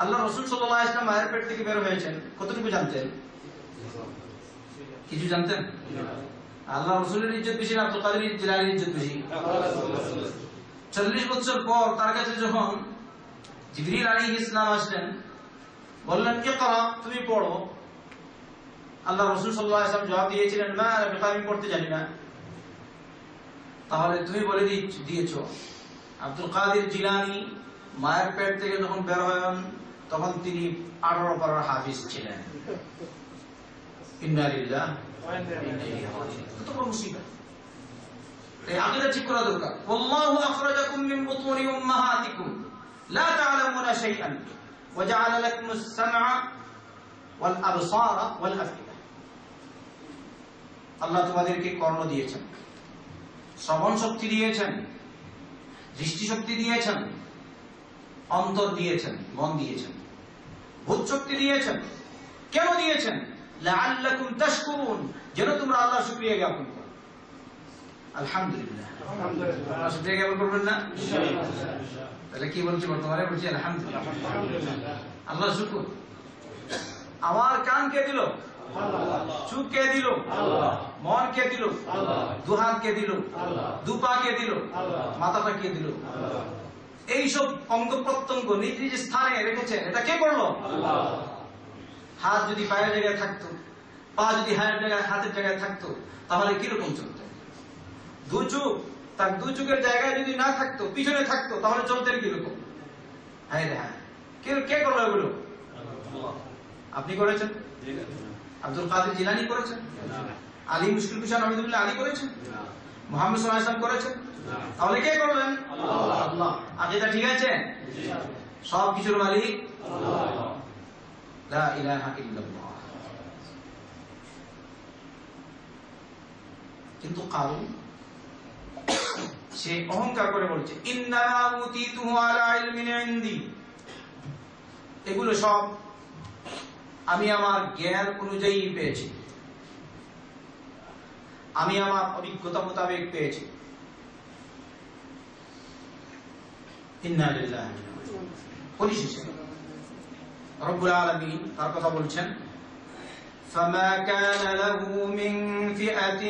আল্লাহ রাসূল সাল্লাল্লাহু আলাইহি ওয়াসাল্লাম মায়ের পেট থেকে বের হয়েছেন, কতটুকু জানতেন? কিছু জানতেন? আল্লাহ রাসূলের ইজ্জত বেশি না আব্দুল কাদের জিলানীর ইজ্জত বেশি? 40 বছর পর তার কাছে যখন জিবরিল আলাইহিস সালাম আসলেন, বললেন ইকরা, তুমি পড়ো। আল্লাহ রাসূল সাল্লাল্লাহু আলাইহি ওয়াসাল্লাম জবাব দিয়েছিলেন, মা আমি পড়তে জানি না। তাহলে তুমি বলে দিয়েছো আব্দুল কাদের জিলানী মায়ের পেট থেকে যখন বের হন তখন তিনি 18 পারার হাফিজ ছিলেন। ইন্না লিল্লাহি ওয়া ইন্না ইলাইহি রাজিউন। কত বড় মুসিবত! এই আকীদা ঠিক করা দরকার। আল্লাহু আখরাজাকুম মিন বুতুনি উম্মাহাতিকুম লা তা'লামুনা শাইআন ওয়া জা'আলা লাকুমুস সাম'a ওয়াল আবসারা ওয়াল আফইদা। আল্লাহ তোমাদেরকে কর্ণ দিয়েছেন, শ্রবণ শক্তি দিয়েছেন, দৃষ্টি শক্তি দিয়েছেন, অন্তর দিয়েছেন, মন দিয়েছেন, বোধ শক্তি দিয়েছেন। কেন দিয়েছেন? লাআল্লাকুম তাশকুরুন, যেন তোমরা আল্লাহর শুকরিয়া জ্ঞাপন করো। আলহামদুলিল্লাহ। আল্লাহর শুকরিয়া জ্ঞাপন করবেন না? তাহলে কি বলছি বর্তমানে? বলছি আলহামদুলিল্লাহ। আল্লাহ শুকর। আমার কান কে দিল? চোখ কে দিল? মন কে দিল? দু হাত কে দিল? দু পা কে দিল? মাথাটা কে দিল? এইসব অঙ্গ প্রত্যঙ্গ নিজ নিজ স্থানে রেখেছেন, এটা কে করলো? হাত যদি পায়ের জায়গায় থাকতো, পা যদি হাতের জায়গায় থাকতো, তাহলে কিরকম চলতো? দু চোখ, তার দু চোখের জায়গায় যদি না থাকতো, পিছনে থাকতো, তাহলে চলতেন কিরকম? হ্যাঁ রে হ্যাঁ, কে করলো এগুলো? আপনি করেছেন? আব্দুল কাদের জিলানী করেছেন? আলী মুশকিল কুশা নবীদুল্লাহ আলী করেছেন? মুহাম্মদ সাল্লাল্লাহু আলাইহি ওয়াসাল্লাম করেছেন? তাহলে কে করলেন? আল্লাহ। আকীদা ঠিক আছে? সব কিছুর মালিক আল্লাহ। লা ইলাহা ইল্লাল্লাহ। কিন্তু কারুন সে অহংকার করে বলছে ইন্নামা উতীতুহু আলা ইলমিন ইনদি, এগুলো সব আমি আমার জ্ঞান অনুযায়ী পেয়েছি, আমি আমার অভিজ্ঞতা মোতাবেক পেয়েছি। ইন্না লিল্লাহি ওয়া ইন্না ইলাইহি রাজিউন। পরিশেষে রব্বুল আলামিন তার কথা বলছেন فما كان له من فئة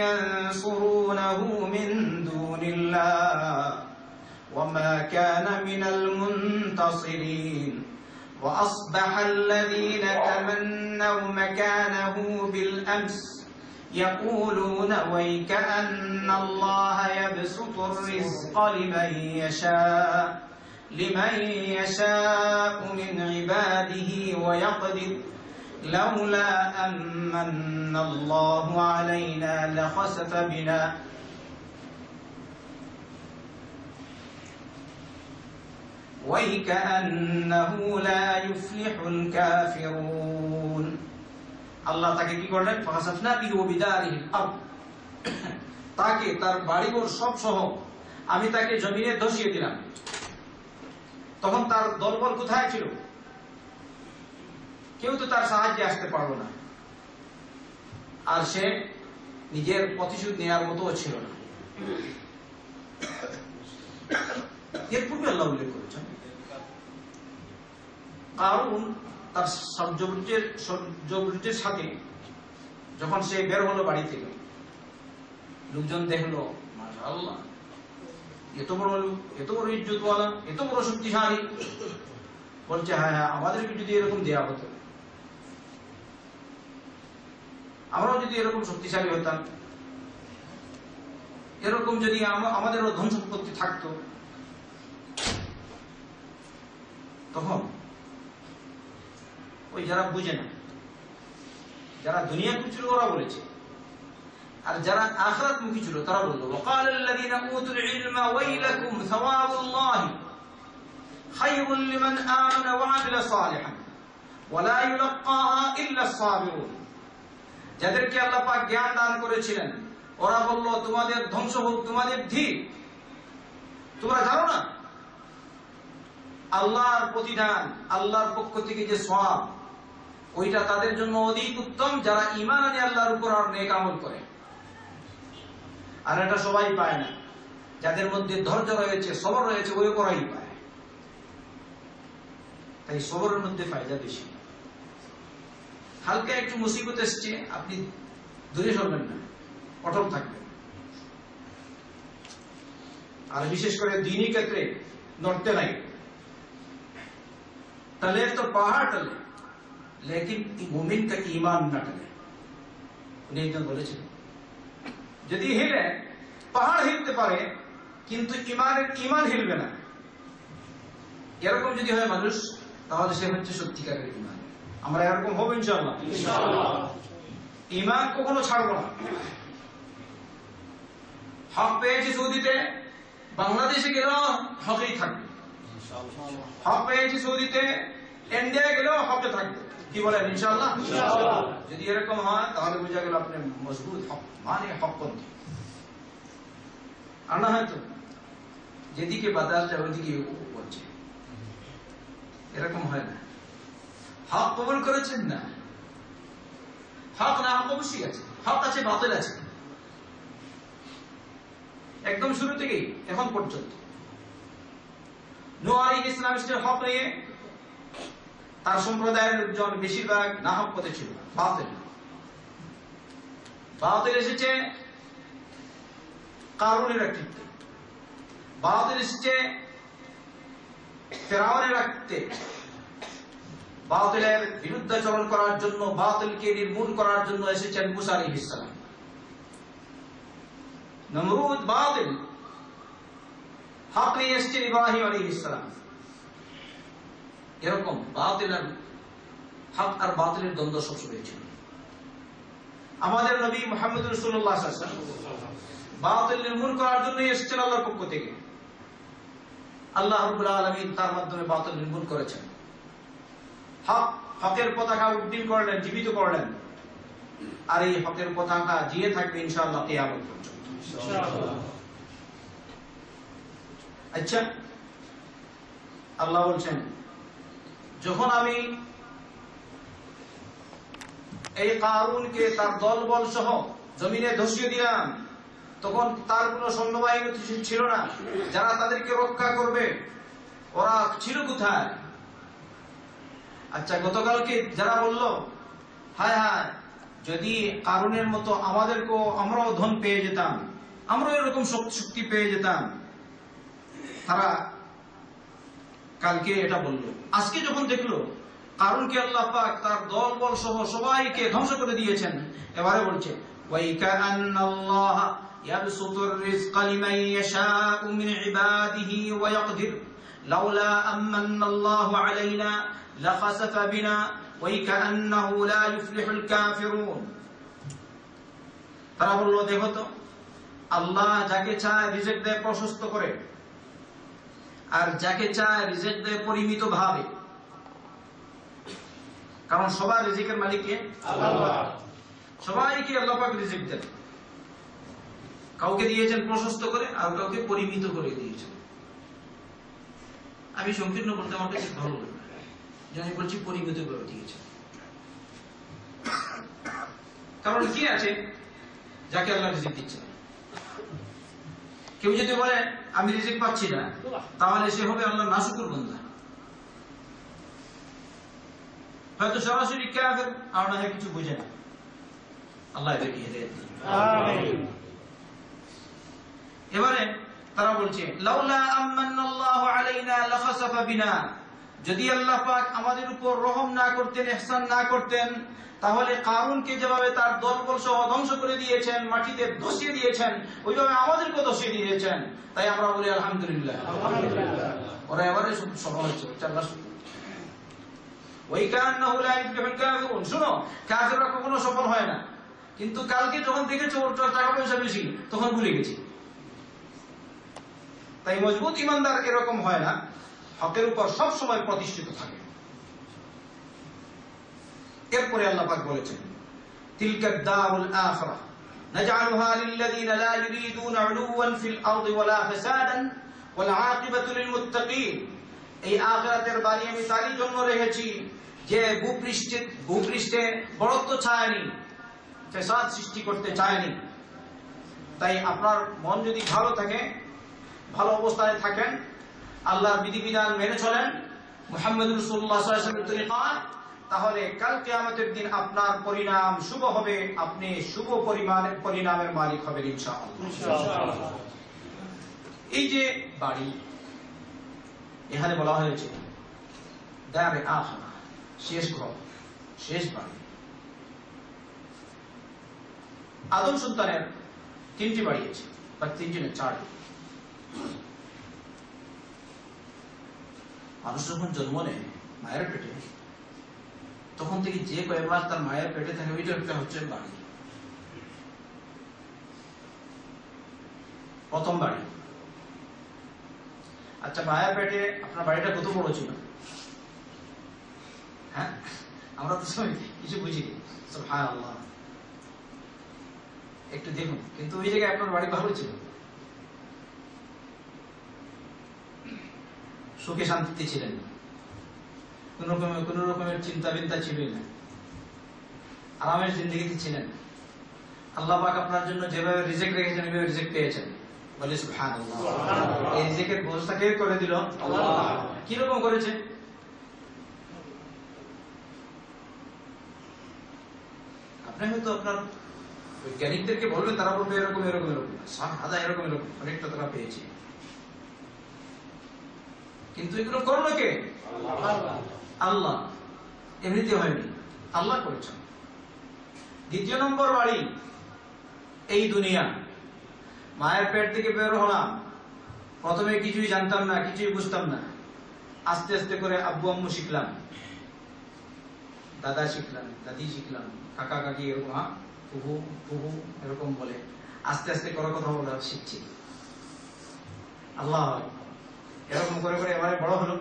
ينصرونه من دون الله وما كان من المنتصرين وأصبح الذين تمنوا مكانه بالأمس يقولون ويك أن الله يبسط الرزق لمن يشاء من عباده ويقدر لولا أمن الله علينا لخسف بنا ويكأنه لا يفلح الكافرون। আল্লাহ তাকে কি করলেন? ফাখাসাফনা বিহি ওয়া বিদারিহিল আরদ, তাকে তার বাড়িঘর সব সহ আমি তাকে জমিনে ধসিয়ে দিলাম। তখন তার দলবল কোথায় ছিল? কেউ তো তার সাহায্যে আসতে পারলো না, আর সে নিজের প্রতিশোধ নেওয়ার মতো ছিল না। এর পূর্বে আল্লাহ উল্লেখ করেছেন কারুন তার সৌর্যবৃত্তির সাথে যখন সে বের হলো বাড়ি থেকে, লোকজন দেখলো মাশাআল্লাহ এত বড় লোক, এত বড় ইজ্জতওয়ালা, এত বড় শক্তিশালী, বলছে হ্যাঁ হ্যাঁ আমাদেরকে যদি এরকম দেয়া হতো, আমরাও যদি এরকম শক্তিশালী হতাম, এরকম যদি আমাদেরও ধন সম্পত্তি থাকতো। তখন ওই যারা বুঝে না, যারা দুনিয়ামুখী ছিল ওরা বলেছে, আর যারা আখিরাতমুখী ছিল তারা বলল ওয়াকালাল্লাযীনা উতুল ইলমা ওয়াইলাকুম সাওয়াবুল্লাহি খায়রুল লিমান আমানা ওয়া আমিলা সালিহান ওয়া লা ইউলাক্কাহা ইল্লা আস-সাবিরুন। যাদেরকে আল্লাহ পাক জ্ঞান দান করেছিলেন ওরা বলল তোমাদের ধ্বংস হোক, তোমাদের ধীর, তোমরা জানো না আল্লাহর প্রতিদান, আল্লাহর পক্ষ থেকে যে সওয়াব ওইটা তাদের জন্য অধিক উত্তম যারা ঈমান আনে আল্লাহর উপর আর নেক আমল করে। আর এটা সবাই পায় না, যাদের মধ্যে ধৈর্য রয়েছে, সবর রয়েছে, ওই ওরাই পায়। তাই সবরের মধ্যে ফায়দা বেশি। হালকা একটু মুসিবত এসছে, আপনি দূরে সরবেন না, অটল থাকবেন। আর বিশেষ করে দ্বীনি ক্ষেত্রে নড়তে নাই। टले तो पहाड़ टले, लेकिन मुमिन का ईमान न टले। उन्हें একজন বলেছিল যদি হিলে পাহাড় হিলতে পারে কিন্তু ঈমান হিলবে না, এরকম যদি হয় মানুষ তাহলে সে হচ্ছে সত্যিকারের ঈমান। আমরা এরকম হব ইনশাআল্লাহ। ঈমান কখনো ছাড়বো না। হক পেয়েছি সৌদিতে, বাংলাদেশে গেলেও হকেই থাকবে। হক পেয়েছি সৌদিতে, ইন্ডিয়া গেলেও হকে থাকবে। কি বলেন ইনশাআল্লাহ? যদি এরকম হয় তাহলে বোঝা গেল আপনি মজবুত হক মানে হকপন্থী। আর না হয়তো যেদিকে বাতাস যায় ওইদিকে বলছে, এরকম হয় না। হক কবুল করেছেন না, হক না হক অবশ্যই আছে, হক আছে বাতিল আছে, একদম শুরু থেকেই এখন পর্যন্ত। নূহ আলাইহিস সালাম এসেছেন হক নিয়ে, তার সম্প্রদায়ের লোকজন বেশিরভাগ নাহক পথে ছিল, বাতিল। বাতিল এসেছে কারুনের নেতৃত্বে, বাতিল এসেছে ফিরআউনের নেতৃত্বে। বাতিলের বিরুদ্ধাচরণ করার জন্য, বাতিলকে নির্মূল করার জন্য এসেছেন মুসা আলাইহিস সালাম। নমরুদ বাতিল, হক নিয়ে এসেছেন ইব্রাহিম আলাইহিস সালাম। এরকম বাতিল আর হক আর বাতিলের দ্বন্দ্ব সবসময় ছিল। আমাদের নবী মুহাম্মদ রাসূলুল্লাহ সাল্লাল্লাহু আলাইহি ওয়াসাল্লাম বাতিল নির্মূল করার জন্য এসেছেন আল্লাহর পক্ষ থেকে। আল্লাহ রাব্বুল আলামিন তার মাধ্যমে বাতিল নির্মূল করেছেন। হকের পতাকা উড্ডীন করলেন, জীবিত করলেন। আর এই হকের পতাকা জিয়ে থাকবে ইনশাআল্লাহ কিয়ামত পর্যন্ত। আচ্ছা, আল্লাহ বলছেন যখন আমি এই কারুনকে তার দলবল সহ জমিনে ধসিয়ে দিলাম, তখন তার কোন সৈন্যবাহিনী ছিল না যারা তাদেরকে রক্ষা করবে। ওরা ছিল কোথায়? আচ্ছা, গতকালকে যারা বলল হায় হায় যদি কারুনের মতো আমরাও ধন পেয়ে যেতাম, আমরাও এরকম শক্তি পেয়ে যেতাম, তারা কালকে এটা বলল। আজকে যখন দেখলো কারুনকে আল্লাহ পাক তার দলবল সহ সবাইকে ধ্বংস করে দিয়েছেন, এবারে বলছে ওয়াইকান্নাল্লাহ ইয়াবসুতুর রিজকা লিমান ইয়াশাউ মিন ইবাদিহি ওয়া ইয়াকদির লাউলা আমান্নাল্লাহু আলাইনা লাখাসাফা বিনা ওয়াইকান্নাহু লা ইফলিহুল কাফিরুন। তারা বলল, দেখো তো, আল্লাহ যাকে চায় রিজিক দেয় প্রশস্ত করে, আর যাকে চায় রিজিক দেয় পরিমিত ভাবে। কারণ সবার রিজিকের মালিক কে? আল্লাহ। সবাইকে আল্লাহ পাক রিজিক দেন। কাউকে দিয়েছেন প্রশস্ত করে, আর কাউকে পরিমিত করে দিয়েছেন। আমি সংকীর্ণ বলতে আমার কাছে ভালো লাগে, আমি বলছি পরিমিত করে দিয়েছেন। কারণ কি আছে যাকে আল্লাহ রিজিক দিচ্ছেন? কেউ যদি বলে আমি রিজিক পাচ্ছি না, তাহলে সে হবে আল্লাহর নাশুকর বান্দা। হয়তো সরাসরি কাফের, আর না হয় কিছু বুঝে না। আল্লাহ এদেরকে হিদায়াত দিন। আমিন। এবারে তারা বলছে লাউলা আমান্নাল্লাহু আলাইনা লাখাসাফা বিনা, যদি আল্লাহ পাক আমাদের উপর রহম না করতেন, ইহসান না করতেন, তাহলে কারুনকে যেভাবে তার দলবল সহ ধ্বংস করে দিয়েছেন, মাটিতে ধসিয়ে দিয়েছেন, ওইভাবে আমাদেরকে ধসিয়ে দিয়েছেন। তাই আমরা বলি আলহামদুলিল্লাহ। ওরা এবারে সফল হচ্ছে। ওয়াইকান্নাহু লা ইফলিহুল কাফিরুন। শুনো, কাফেররা কখনো সফল হয় না, কিন্তু কালকে যখন দেখেছো ওর টাকা পয়সা বেশি, তখন ভুলে গেছি। তাই মজবুত ইমানদার এরকম হয় না, হকের উপর সব সময় প্রতিষ্ঠিত থাকে। এরপরে আল্লাহ পাক বলেছেন তিলকা দারুল আখিরাহ নাজআলুহা লিল্লাযিনা লা ইউরিদুনা উলুওয়ান ফিল আরদি ওয়ালা ফাসাদান ওয়াল আকিবাতু লিল মুত্তাকিন। এই আখিরাতের বাড়ি আমি তারই জন্য রেখেছি যে ভূপৃষ্ঠে বড়ত্ব চায়নি, ফাসাদ সৃষ্টি করতে চায়নি। তাই আপনার মন যদি ভালো থাকে, ভালো অবস্থায় থাকেন, আল্লাহর বিধিবিধান মেনে চলেন, মুহাম্মদুর রাসূলুল্লাহ সাল্লাল্লাহু আলাইহি ওয়াসাল্লামের তরিকায়, তাহলে কাল কিয়ামতের দিন আপনার পরিণাম শুভ হবে, আপনি শুভ পরিণামের মালিক হবেন ইনশাআল্লাহ। এই যে বাড়ি এখানে বলা হয়েছে দারে আখিরা, শেষ ঘর, শেষ বাড়ি। আদম সন্তানের তিনটি বাড়ি আছে, বা তিনটি না, চারটি। মানুষ যখন জন্ম নেয় মায়ের পেটে, তখন থেকে যে কয়েক মাস তার মায়ের পেটে থাকে, ওইটা একটা হচ্ছে বাড়ি, প্রথম বাড়ি। আচ্ছা, মায়ের পেটে আপনার বাড়িটা কত বড় ছিল? হ্যাঁ, আমরা তো কিছু বুঝিনি। সুবহানাল্লাহ, একটু দেখুন। কিন্তু ওই জায়গায় আপনার বাড়ি ভালো ছিল, সুখে শান্তিতে ছিলেন, কোন রকমের চিন্তা বিন্তা ছিল না, আরামের জিন্দগিতে ছিলেন। আল্লাহ পাক আপনার জন্য যেভাবে রিজিক রেখেছেন, ওইভাবে রিজিক পেয়েছেন। বলি সুবহানাল্লাহ। এই রিজিকের ব্যবস্থা কে করে দিল? আল্লাহ। কি রকম করেছে? আপনি হয়তো আপনার বৈজ্ঞানিকদেরকে বলবেন, তারা বলবে এরকম এরকম এরকম, সাদা এরকম এরকম, অনেকটা তারা পেয়েছে। কিন্তু এগুলো করলো কে? আল্লাহ। এমনিতে হয়নি, আল্লাহ করেছেন। দ্বিতীয় নম্বর বাড়ি এই দুনিয়া। মায়ের পেট থেকে বের হলাম, প্রথমে কিছুই জানতাম না, কিছুই বুঝতাম না। আস্তে আস্তে করে আব্বু আম্মু শিখলাম, দাদা শিখলাম, দাদি শিখলাম, কাকা কাকি এরকম, ফুফু ফুফু এরকম বলে আস্তে আস্তে করে কথা বলা শিখছি। আল্লাহ এরকম করে করে এবারে বড় হলো,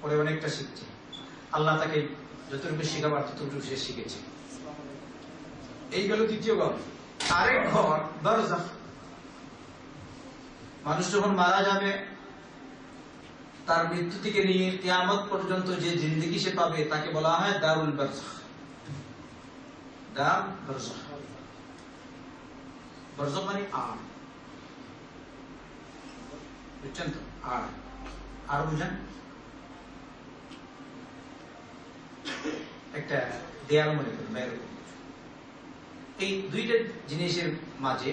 পরে অনেকটা শিখছে। আল্লাহ তাকে যতটুকু শিখাবার ততটুকু সে শিখেছে। এই গেল দ্বিতীয় ঘর। আরেক ঘর বারজাখ। মানুষ যখন মারা যাবে, তার মৃত্যু থেকে নিয়ে কিয়ামত পর্যন্ত যে জিন্দেগি সে পাবে তাকে বলা হয় দারুল বারজাখ। দার বারজাখ, বারজাখ মানে আড়, বুঝছেন তো? আর বুঝেন, একটা দেয়াল মনে করেন বাইরে। এই দুইটা জিনিসের মাঝে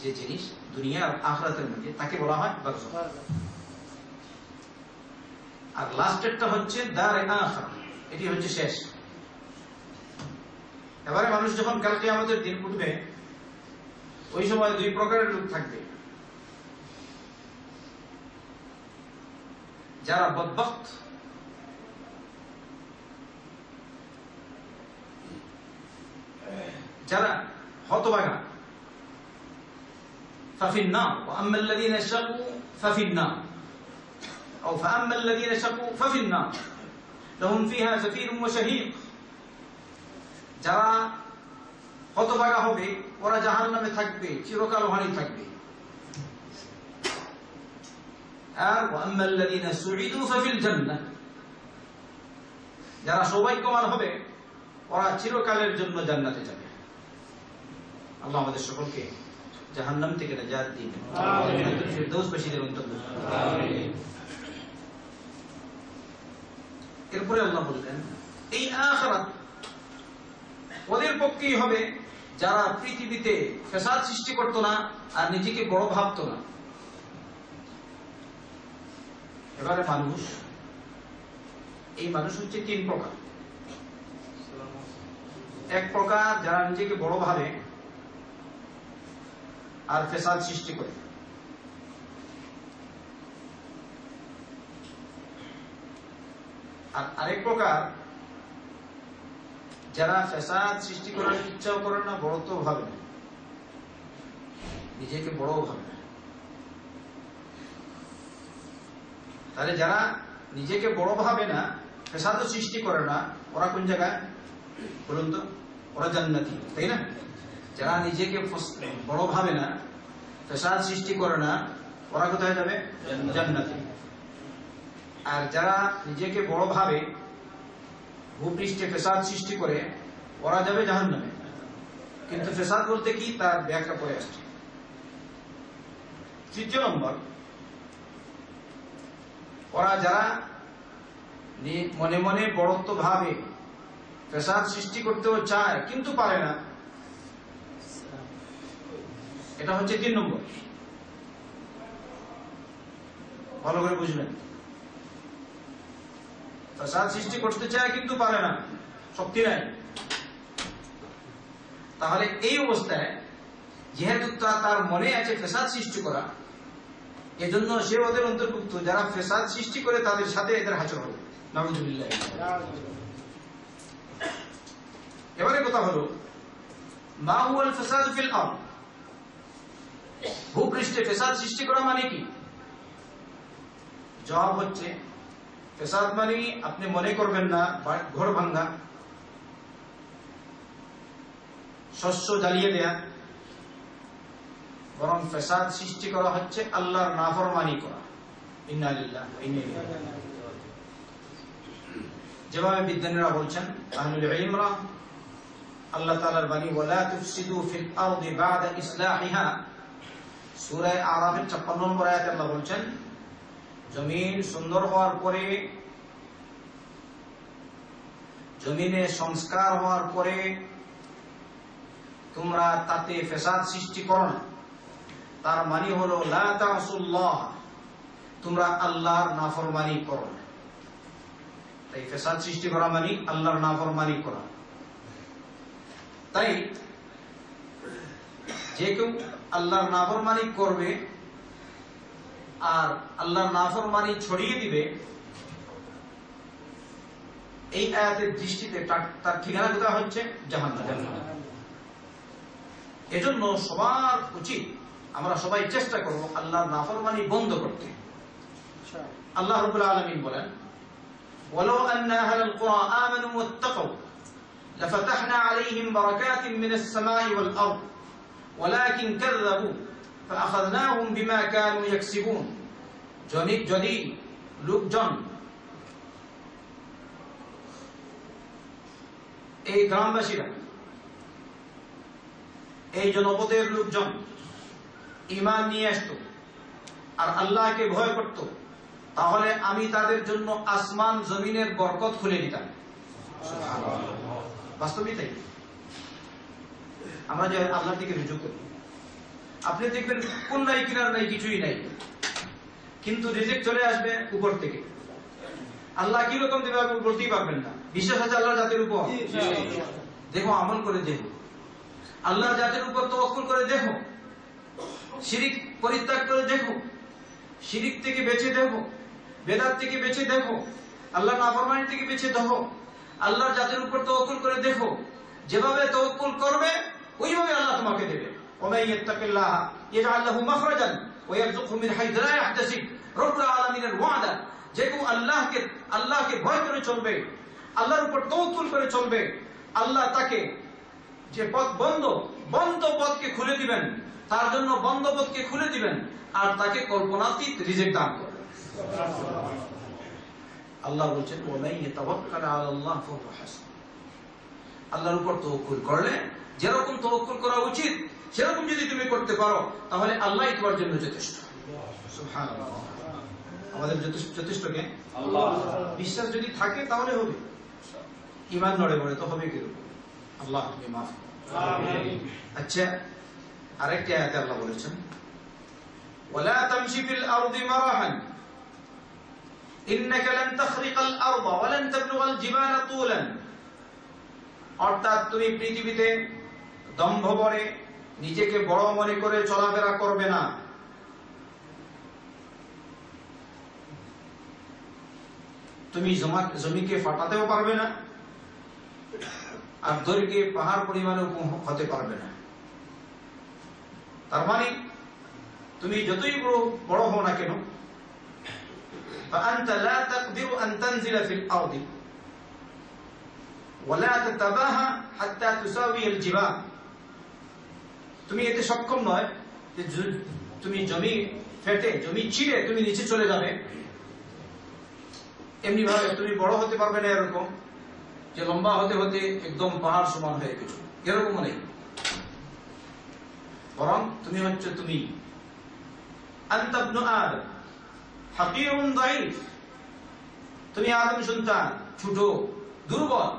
যে জিনিস দুনিয়া আর আখিরাতের মধ্যে, তাকে বলা হয় বারজাখ। আর লাস্টেরটা হচ্ছে দারে আখিরা, এটি হচ্ছে শেষ। এবারে মানুষ যখন কাল কিয়ামতের দিন উঠবে, ওই সময় দুই প্রকারের লোক থাকবে। যারা বদবখত, যারা হতভাগা, ফাফিন নার, ওয়া আম্মাল্লাযীনা শাকু ফাফিন নার, أو فأما الذين شقوا ففي النار لهم فيها زفير وشهيق। যারা হতভাগা হবে ওরা জাহান্নামে থাকবে, চিরকাল ওখানেই থাকবে। আর وأما الذين سعدوا ففي الجنة, যারা সৌভাগ্যবান হবে ওরা চিরকালের জন্য জান্নাতে যাবে। আল্লাহ আমাদের সকলকে জাহান্নাম থেকে নাজাত দিন, আমিন। ফিরদৌসবাসীদের অন্তর্ভুক্ত আমিন। এরপরে আল্লাহ বললেন এই আখিরাত ওদের পক্ষেই হবে যারা পৃথিবীতে ফ্যাসাদ সৃষ্টি করত না আর নিজেকে বড় ভাবত না। এবারে মানুষ, এই মানুষ হচ্ছে তিন প্রকার। এক প্রকার যারা নিজেকে বড় ভাবে আর ফ্যাসাদ সৃষ্টি করে। আর আরেক প্রকার যারা ফ্যাসাদ সৃষ্টি করার ইচ্ছাও করে না, বড়ত্ব ভাবে না, নিজেকে বড় ভাবে না। তাহলে যারা নিজেকে বড় ভাবে না, ফ্যাসাদও সৃষ্টি করে না, ওরা কোন জায়গায় বলুন তো? ওরা জান্নাতি, তাই না? যারা নিজেকে বড় ভাবে না, ফ্যাসাদ সৃষ্টি করে না, ওরা কোথায় যাবে? জান্নাতি। আর যারা নিজেকে বড় ভাবে, ভূপৃষ্ঠে ফ্যাসাদ সৃষ্টি করে, ওরা যাবে জাহান্নামে। কিন্তু ফ্যাসাদ বলতে কি, তার ব্যাখ্যা করে আসছে। তৃতীয় নম্বর, ওরা যারা মনে মনে বড়ত্ব ভাবে, ফ্যাসাদ সৃষ্টি করতেও চায় কিন্তু পারে না, এটা হচ্ছে 3 নম্বর। ভালো করে বুঝবেন, ফ্যাসাদ সৃষ্টি করতে চায় কিন্তু পারে না, শক্তি নাই। তাহলে এই অবস্থায় যেহেতু তার মনে আছে ফ্যাসাদ সৃষ্টি করা, এজন্য সে ওদের অন্তর্ভুক্ত যারা ফ্যাসাদ সৃষ্টি করে তাদের সাথে এদের হাজির হবে। নাউযুবিল্লাহ। এবারে কথা হলো, মা হুয়াল ফাসাদ ফিল আরদ, ভূপৃষ্ঠে ফ্যাসাদ সৃষ্টি করা মানে কি? জবাব হচ্ছে, ফ্যাসাদ মানে আপনি মনে করবেন না ঘর ভাঙ্গা, শস্য জ্বালিয়ে দেয়া, বরং ফ্যাসাদ সৃষ্টি করা হচ্ছে আল্লাহর নাফরমানি করা। ইন্না লিল্লাহি ওয়া ইন্না ইলাইহি রাজিউন। যেভাবে বিজ্ঞানীরা বলছেন, আহলুল ইলমরা, আল্লাহ তাআলার বাণী, ওয়ালা তুফসিদু ফিল আরদি বা'দা ইসলাহিহা, সূরা আরাফের 56 নম্বর আয়াতে আল্লাহ বলছেন, জমিন সুন্দর হওয়ার পরে, জমিনে সংস্কার হওয়ার পরে তোমরা তাতে ফ্যাসাদ সৃষ্টি করো না। তার মানে হলো লা তাসুল্লাহ, তোমরা আল্লাহর নাফরমানি করো না। তাই ফ্যাসাদ সৃষ্টি করা মানে আল্লাহর নাফরমানি করা। তাই যে কেউ আল্লাহর নাফরমানি করবে আর আল্লাহর নাফরমানি ছড়িয়ে দিবে, এই আয়াতের দৃষ্টিতে তার ঠিকানা কোথায় হচ্ছে? জাহান্নাম। এজন্য সবার উচিত আমরা সবাই চেষ্টা করব আল্লাহর নাফরমানি বন্ধ করতে। আল্লাহ রাব্বুল আলামিন বলেন, ওয়ালাউ আন্না আহলাল কুরা আমানু ওয়াত্তাকাউ لفتحنا عليهم بركات من السماء والأرض ولكن كذبوا فأخذناهم بما كانوا يكسبون যদি লোকজন এই গ্রামবাসীরা এই জনপদের লোকজন ঈমান নিয়ে আসতো আর আল্লাহকে ভয় করত, তাহলে আমি তাদের জন্য আসমান জমিনের বরকত খুলে দিতাম। বাস্তবিক তাই। আমরা যে আল্লাহর দিকে রুজু করি, আপনি দেখবেন কোন নাই কিনার নাই, কিছুই নাই, কিন্তু রিজিক চলে আসবে উপর থেকে। আল্লাহ কি রকম দেবে আপনি বলতেই পারবেন না। বিশ্বাস আছে আল্লাহর জাতের উপর? দেখো, আমল করে দেখো, আল্লাহর জাতের উপর তাওয়াক্কুল করে দেখো, শিরিক পরিত্যাগ করে দেখো, শিরিক থেকে বেঁচে দেখো, বেদাত থেকে বেঁচে দেখো, আল্লাহর নাফরমানি থেকে বেঁচে দেখো, আল্লাহর জাতের উপর তাওয়াক্কুল করে দেখো। যেভাবে তাওয়াক্কুল করবে ওইভাবে আল্লাহ তোমাকে দেবে। ওমাই ইয়াত্তাকিল্লাহ ইয়াজআল লাহু মাখরাজান ওয়া ইয়ারযুকহু মিন হাইথু লা ইয়াহতাসিব। রব্বুল আলামিনের ওয়াদা, যে কেউ আল্লাহকে ভয় করে চলবে, আল্লাহর উপর তাওয়াক্কুল করে চলবে, আল্লাহ তাকে যে পথ বন্ধ পথকে খুলে দিবেন, তার জন্য বন্ধ পথকে খুলে দিবেন, আর তাকে কল্পনাতীত রিজিক দান করবেন। আল্লাহ বলছেন ওয়ামান ইয়াতাওয়াক্কাল আলাল্লাহ ফাহুয়া হাসবুহ। আল্লাহর উপর তাওয়াক্কুল করলে যেরকম তাওয়াক্কুল করা উচিত সেরকম যদি তুমি করতে পারো, তাহলে আল্লাহই তোমার জন্য যথেষ্ট। সুবহানাল্লাহ। আমাদের যথেষ্ট কে? আল্লাহ। বিশ্বাস যদি থাকে তাহলে হবে, ঈমান নড়ে পড়ে তো হবে কি? আল্লাহ তুমি মাফ করো। আমিন। আচ্ছা, আরেকটি আয়াতে আল্লাহ বলেছেন ওয়ালা তামশি ফিল আরদি মারাহান ইন্নাকা লান তাখরিকাল আরদা ওয়া লান তাবলুগাল জিবালা তুলান। অর্থাৎ তুমি পৃথিবীতে দম্ভ ভরে নিজেকে বড় মনে করে চলাফেরা করবে না। তুমি জমিকে ফাটাতেও পারবে না, আর দৈর্ঘ্যে পাহাড় পরিমাণে হতে পারবে না। তার মানে তুমি যতই বড় হও না কেন, فأنت لا تقدر أن تنزل في الأرض ولا تتباهى حتى تساوي الجبال। তুমি এতে সক্ষম নয় যে তুমি জমি ফেটে, জমি ছিঁড়ে তুমি নিচে চলে যাবে। এমনি ভাবে তুমি বড় হতে পারবে না এরকম যে লম্বা হতে হতে একদম পাহাড় সমান হয়ে গেছো, এরকম নেই। বরং তুমি হচ্ছে তুমি আনতা ইবনু আদম হাকিরুন দাঈফ। তুমি আদম সন্তান, ছোট, দুর্বল।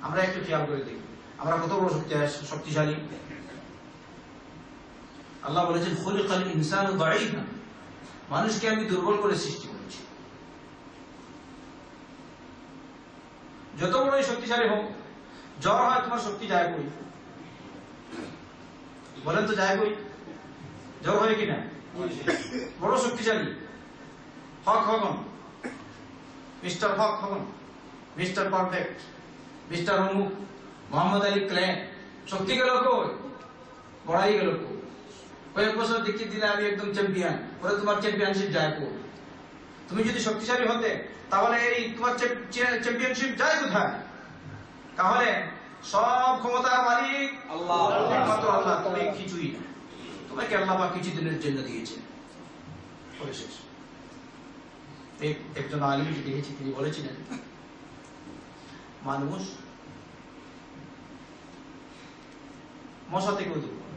আমরা একটু খেয়াল করে দেখি আমরা কত বড় শক্তিশালী। আল্লাহ বলেছেন খুলিকাল ইনসানু দাঈফা, মানুষকে আমি দুর্বল করে সৃষ্টি করেছি। যত বড়ই শক্তিশালী হোক, জ্বর হয় তোমার শক্তি যায় কই? বলেন তো যায় কই? জ্বর হয় কিনা? বড় শক্তিশালী হক হগন, মিস্টার হক হগন, মিস্টার পারফেক্ট, মিস্টার অমুক, মোহাম্মদ আলী ক্লে, শক্তি গেল কই? বড়াই গেল কই? কয়েক বছর দেখিয়ে দিলে আমি একদম চ্যাম্পিয়ন, পরে তোমার চ্যাম্পিয়নশিপ যায় কই? তুমি যদি শক্তিশালী হতে তাহলে এই তোমার চ্যাম্পিয়নশিপ যায় কোথায়? তাহলে সব ক্ষমতার মালিক আল্লাহ, একমাত্র আল্লাহ। তুমি কিছুই না, তোমাকে আল্লাহ বা কিছু দিনের জন্য দিয়েছে। একজন আলিমকে দেখেছি, তিনি বলেছিলেন মানুষ মশা থেকেও দুর্বল।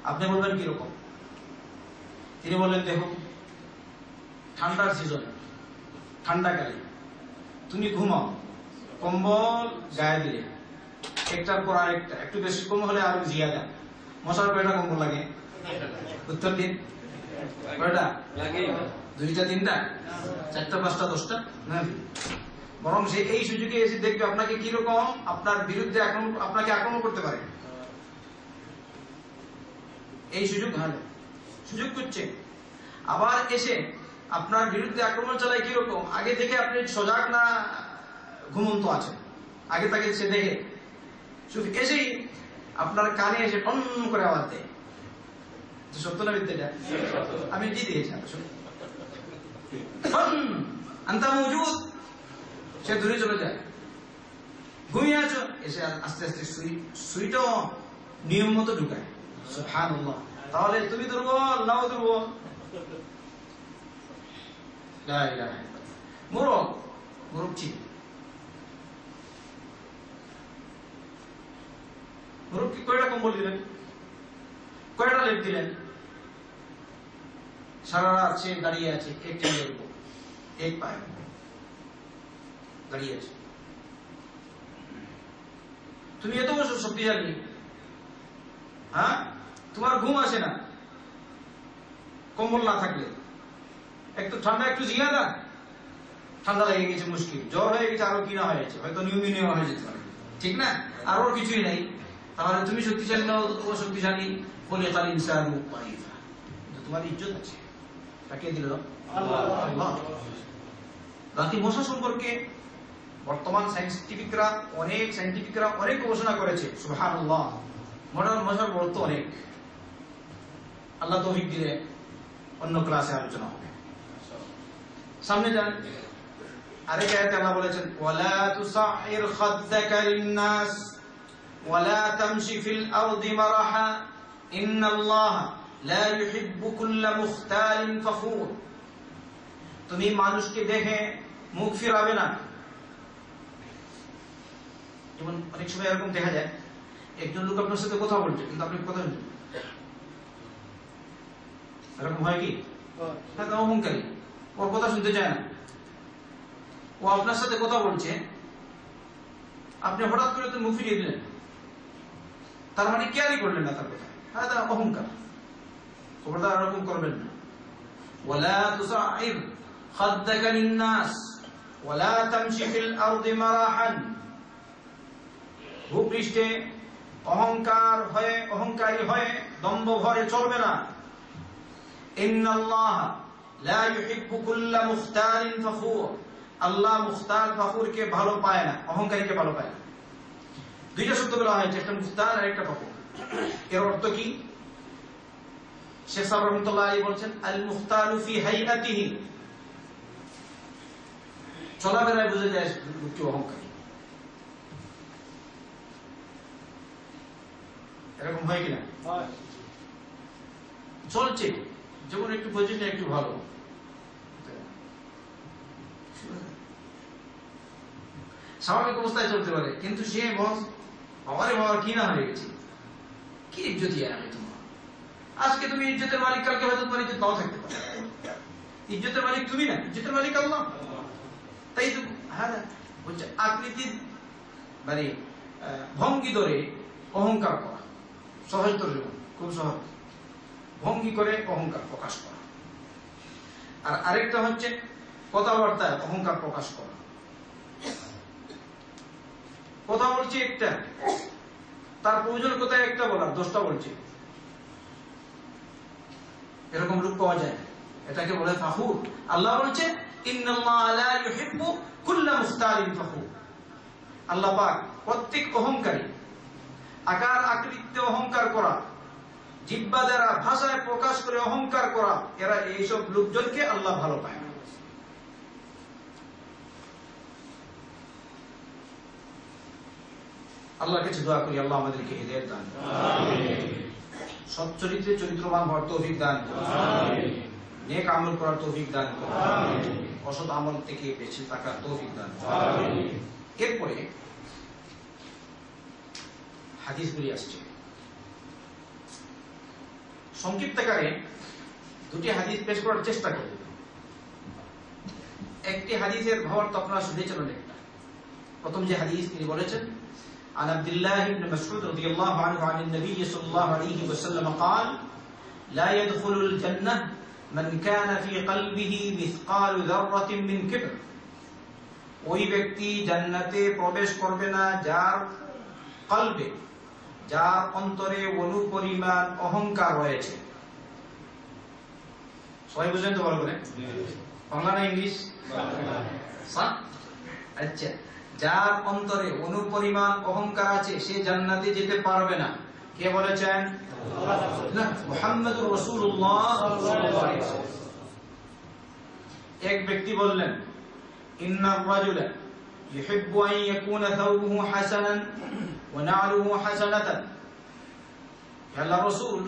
আপনি বলবেন কিরকম? তিনি বললেন দেখো, ঠান্ডার সিজন, ঠান্ডাকালে তুমি ঘুমাও, কম্বল গায়ে দিলে একটার পর আরেকটা, একটু বেশি কম হলে আরো জিয়াদা। মশার কয়টা কম্বল লাগে? উত্তর দিন। কয়টা লাগে? 2টা 3টা 4টা 5টা 10টা না। বরং সে এই সুযোগে এসে দেখবে আপনাকে কিরকম আপনার বিরুদ্ধে আপনাকে আক্রমণ করতে পারে। এই সুযোগ করছে, আবার এসে আপনার বিরুদ্ধে আক্রমণ চালায় কিরকম? আগে থেকে আপনি সজাগ না ঘুমন্ত আছেন, আগে তাকে সে দেখে শুধু এসেই আপনার কানে এসে টন করে আওয়াজ দেয়। সত্য না মিথ্যা? আমি কি দিয়েছি? আন্তা মওজুদ, সে দূরে চলে যায়। ঘুমিয়ে আছো, এসে আস্তে আস্তে সুইটাও নিয়ম মতো ঢুকায়। সুবহানাল্লাহ। তাহলে তুমি দুর্বল নাও দুর্বল, মুরুখ ছিল। মুরুখ কি কয়টা কম্বল দিলেন, কয়টা লেপ দিলেন? সারা রাত সে দাঁড়িয়ে আছে এক টেবিলের উপর, এক পায়ে দাঁড়িয়ে আছে। তুমি এত বছর শক্তিশালী, হ্যাঁ, তোমার ঘুম আসে না কম্বল না থাকলে। একটু ঠান্ডা, একটু জিয়াদা ঠান্ডা লেগে গেছে, মুশকিল, জ্বর হয়ে গেছে, আরো কি না হয়ে গেছে, হয়তো নিউমোনিয়া হয়ে যেতে পারে, ঠিক না? আর ওর কিছুই নাই। তাহলে তুমি শক্তিশালী না, ও শক্তিশালী। খলিকাল ইনসানু দাঈফা। তোমার ইজ্জত আছে, তাকে দিল আল্লাহ। বাকি মশা সম্পর্কে বর্তমান সায়েন্টিফিকরা অনেক গবেষণা করেছে। সুবহানাল্লাহ। মডার্ন মশার বড় তো অনেক। আল্লাহ তৌফিক দিলে অন্য ক্লাসে আলোচনা হবে। সামনে যান। আরেক আয়াতে আল্লাহ বলেছেন, ওয়ালা তুসাইর খাদ্দাকা লিন-নাস ওয়ালা তামশি ফিল আরদি মারাহা ইন্নাল্লাহা লা ইউহিব্বু কুল্লা মুখতালিন ফখুর। তুমি মানুষকে দেখে মুখ ফিরাবে না। যেমন অনেক সময় এরকম দেখা যায়, একজন লোক আপনার সাথে কথা বলছে কিন্তু আপনি কথা শুনছেন, এরকম হয় কি? অহংকারী, ওর কথা শুনতে চায় না। ও আপনার সাথে কথা বলছে, আপনি হঠাৎ করে তো মুখ ফিরিয়ে দিলেন, তার মানে কেয়ারই করলেন না তার কথা। হ্যাঁ, তা অহংকার। খবরদার এরকম করবেন না। ওয়ালা তুসাইর খাদ্দাকা লিন-নাস ওয়ালা তামশি ফিল আরদি মারাহান। ভূপৃষ্ঠে অহংকারী হয়ে দম্ভ ভরে চলবে না। ইন্নাল্লাহা লা ইউহিব্বু কুল্লা মুখতালিন ফখুর। আল্লাহ মুখতাল ফখুরকে ভালো পায় না, অহংকারীকে ভালো পায় না। দুইটা শব্দ বলা হয়েছে, একটা মুখতাল আর একটা ফখুর। এর অর্থ কি? শেখ সাহেব রাহমাতুল্লাহ আলাইহি বলছেন, আল মুখতালু ফি হাইয়াতিহি। চলাফেরায় বোঝা যায় লোকটি অহংকারী। এরকম হয় কিনা? চলছে যেমন একটু পজিশন একটু ভালো, স্বাভাবিক অবস্থায় চলতে পারে, কিন্তু সে বাবার কি না হয়ে গেছে, কি ইজ্জতি আমি তোমার। আজকে তুমি ইজ্জতের মালিক, কালকে হয়তো তোমার ইজ্জত নাও থাকতে পারে। ইজ্জতের মালিক তুমি না, ইজ্জতের মালিক আল্লাহ। তাই তো হ্যাঁ বলছে, আকৃতির মানে ভঙ্গি ধরে অহংকার করা সহজ তর্জমা, খুব সহজ। ভঙ্গি করে অহংকার প্রকাশ করা। আর আরেকটা হচ্ছে কথাবার্তায় অহংকার প্রকাশ করা। কথা বলছে একটা, তার প্রয়োজন কোথায় একটা বলার 10টা বলছে, এরকম লোক পাওয়া যায়। এটাকে বলে ফাখুর। আল্লাহ বলছে, ইন্নাল্লাহা লা ইউহিব্বু কুল্লা মুখতালিন ফখুর। আল্লাহ পাক প্রত্যেক অহংকারী, আকার আকৃতিতে অহংকার করা, জিহ্বা দ্বারা ভাষায় প্রকাশ করে অহংকার করা, এরা এইসব লোকজনকে আল্লাহ ভালো পায় না। আল্লাহর কাছে দোয়া করি, আল্লাহ আমাদেরকে হিদায়াত দান করুন, আমিন। সৎ চরিত্রে চরিত্রবান হওয়ার তৌফিক দান করুন, আমিন। নেক আমল করার তৌফিক দান করুন, আমিন। অসৎ আমল থেকে বেঁচে থাকার তৌফিক দান করুন, আমিন। এরপরে হাদিসগুলি আসছে সংক্ষিপ্ত আকারে। দুটি হাদিস পেশ করার চেষ্টা করব। একটি হাদিসের ভাবার্থ আপনারা শুনেছেন অনেকটা। প্রথম যে হাদিস তিনি বলেছেন, عن عبد الله بن مسعود رضي الله عنه عن النبي صلى الله عليه وسلم قال لا يدخل الجنة من كان في قلبه مثقال ذرة من كبر। ওই ব্যক্তি জান্নাতে প্রবেশ করবে না যার কলবে, যার অন্তরে অনুপরিমাণ অহংকার রয়েছে। সবাই বুঝলেন তো? ভালো করে বাংলা না ইংলিশ? আচ্ছা, যার অন্তরে অনুপরিমাণ অহংকার আছে সে জান্নাতে যেতে পারবে না। কে বলেছেন? মুহাম্মদুর রাসূলুল্লাহ সাল্লাল্লাহু আলাইহি ওয়াসাল্লাম। এক ব্যক্তি বললেন, ইন্নার রাজুলা يحب أن يكون ثوبه حسنا ونعله حسنة আল্লাহ রাসূল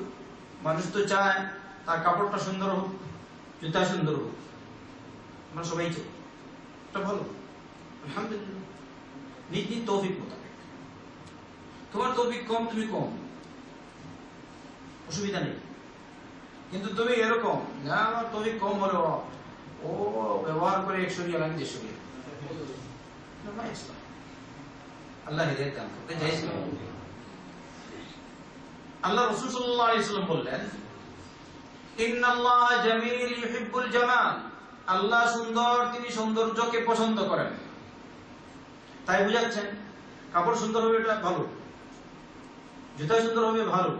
মানুষ তো চায় তার কাপড়টা সুন্দর হোক, জুতা সুন্দর হোক, আমরা সবাই চাই, এটা ভালো, আলহামদুলিল্লাহ, নিজ নিজ তৌফিক মোতাবেক। তোমার তৌফিক কম, তুমি কম, অসুবিধা নেই, কিন্তু তুমি এরকম না আমার তৌফিক কম হলো ও ব্যবহার করে 100 রিয়াল আমি 150 রিয়াল, আল্লাহ হিদায়াত দান করতে চাইছে। আল্লাহ রাসূল সাল্লাল্লাহু আলাইহি ওয়াসাল্লাম বললেন, ইন্নাল্লাহা জামিল ইউহিব্বুল জামাল, আল্লাহ সুন্দর, তিনি সৌন্দর্যকে পছন্দ করেন। তাই বুঝাচ্ছেন কাপড় সুন্দর হবে এটা ভালো, জুতা সুন্দর হবে ভালো,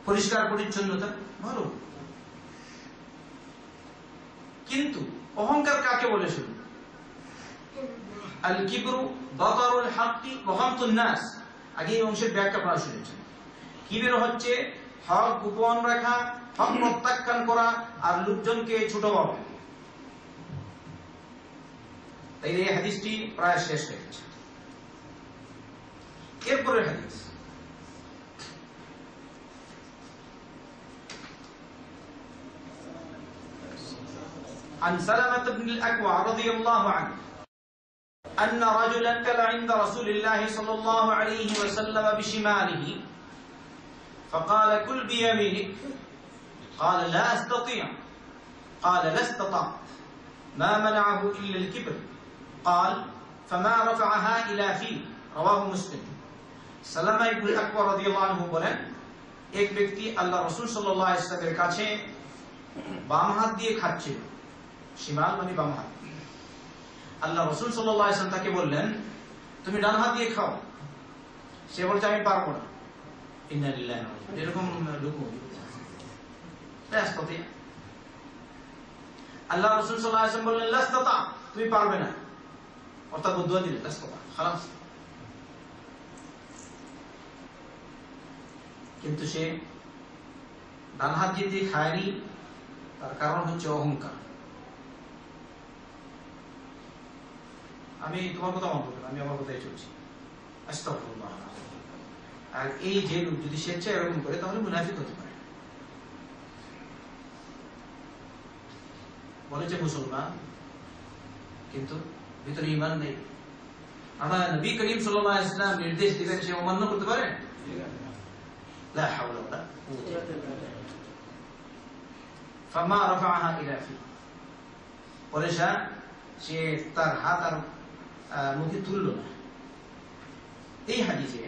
পরিষ্কার পরিচ্ছন্নতা ভালো, কিন্তু অহংকার কাকে বলে শুনুন। আল কিবরু বাতারুল হাক্কি ওয়া গামতুন নাস, আগে এই অংশের ব্যাখ্যা আপনারা শুনেছেন। কিবর হচ্ছে হক গোপন রাখা, হক প্রত্যাখ্যান করা আর লোকজনকে ছোট ভাবা। তাই এই হাদিসটি প্রায় শেষ হয়ে গেছে। এরপরের হাদিস عن سلمة بن الأكوع رضي الله عنه أن رجلا كان عند رسول الله صلى الله عليه وسلم بشماله فقال كل بيمينك قال لا أستطيع قال لا استطعت ما منعه إلا الكبر قال فما رفعها إلى فيه رواه مسلم سلمة بن الأكوع رضي الله عنه বলেন এক ব্যক্তি আল্লাহ রাসূল সাল্লাল্লাহু আলাইহি ওয়াসাল্লামের কাছে বাম হাত দিয়ে খাচ্ছিল, শিমাল মানে বাম হাত। আল্লাহ রাসূল সাল্লাল্লাহু আলাইহি ওয়াসাল্লাম তাকে বললেন তুমি ডান হাত দিয়ে খাও। সে বলছে আমি পারবো না। ইন্না লিল্লাহি ওয়া ইন্না ইলাইহি রাজিউন, এরকম লোক রাস্তাতে আল্লাহ রাসূল সাল্লাল্লাহু আলাইহি ওয়াসাল্লাম বললেন লাস্তাতা, তুমি পারবে না, অর্থাৎ বদুয়া দিলেন লাস্তাতা, খালাস। কিন্তু সে ডান হাত দিয়ে খায়নি, তার কারণ হচ্ছে অহংকার। আমি তোমার কথা মানব না, আমি আমার কথাই চলছি, আস্তাগফিরুল্লাহ। আর এই যে লোক যদি স্বেচ্ছায় এরকম করে তাহলে মুনাফিক হতে পারে। বলেছে মুসলমান কিন্তু ভিতরে ঈমান নেই। আমরা নবী করিম সাল্লাল্লাহু আলাইহি ওয়াসাল্লাম নির্দেশ দিবেন, সে অমান্য করতে পারে? লা হাওলা ওয়ালা কুওয়াতা ইল্লা বিল্লাহ। ফামা রাফা'আহা ইলা ফি, পরে সে তার হাত আর মুখে তুলল না। এই হাদিসে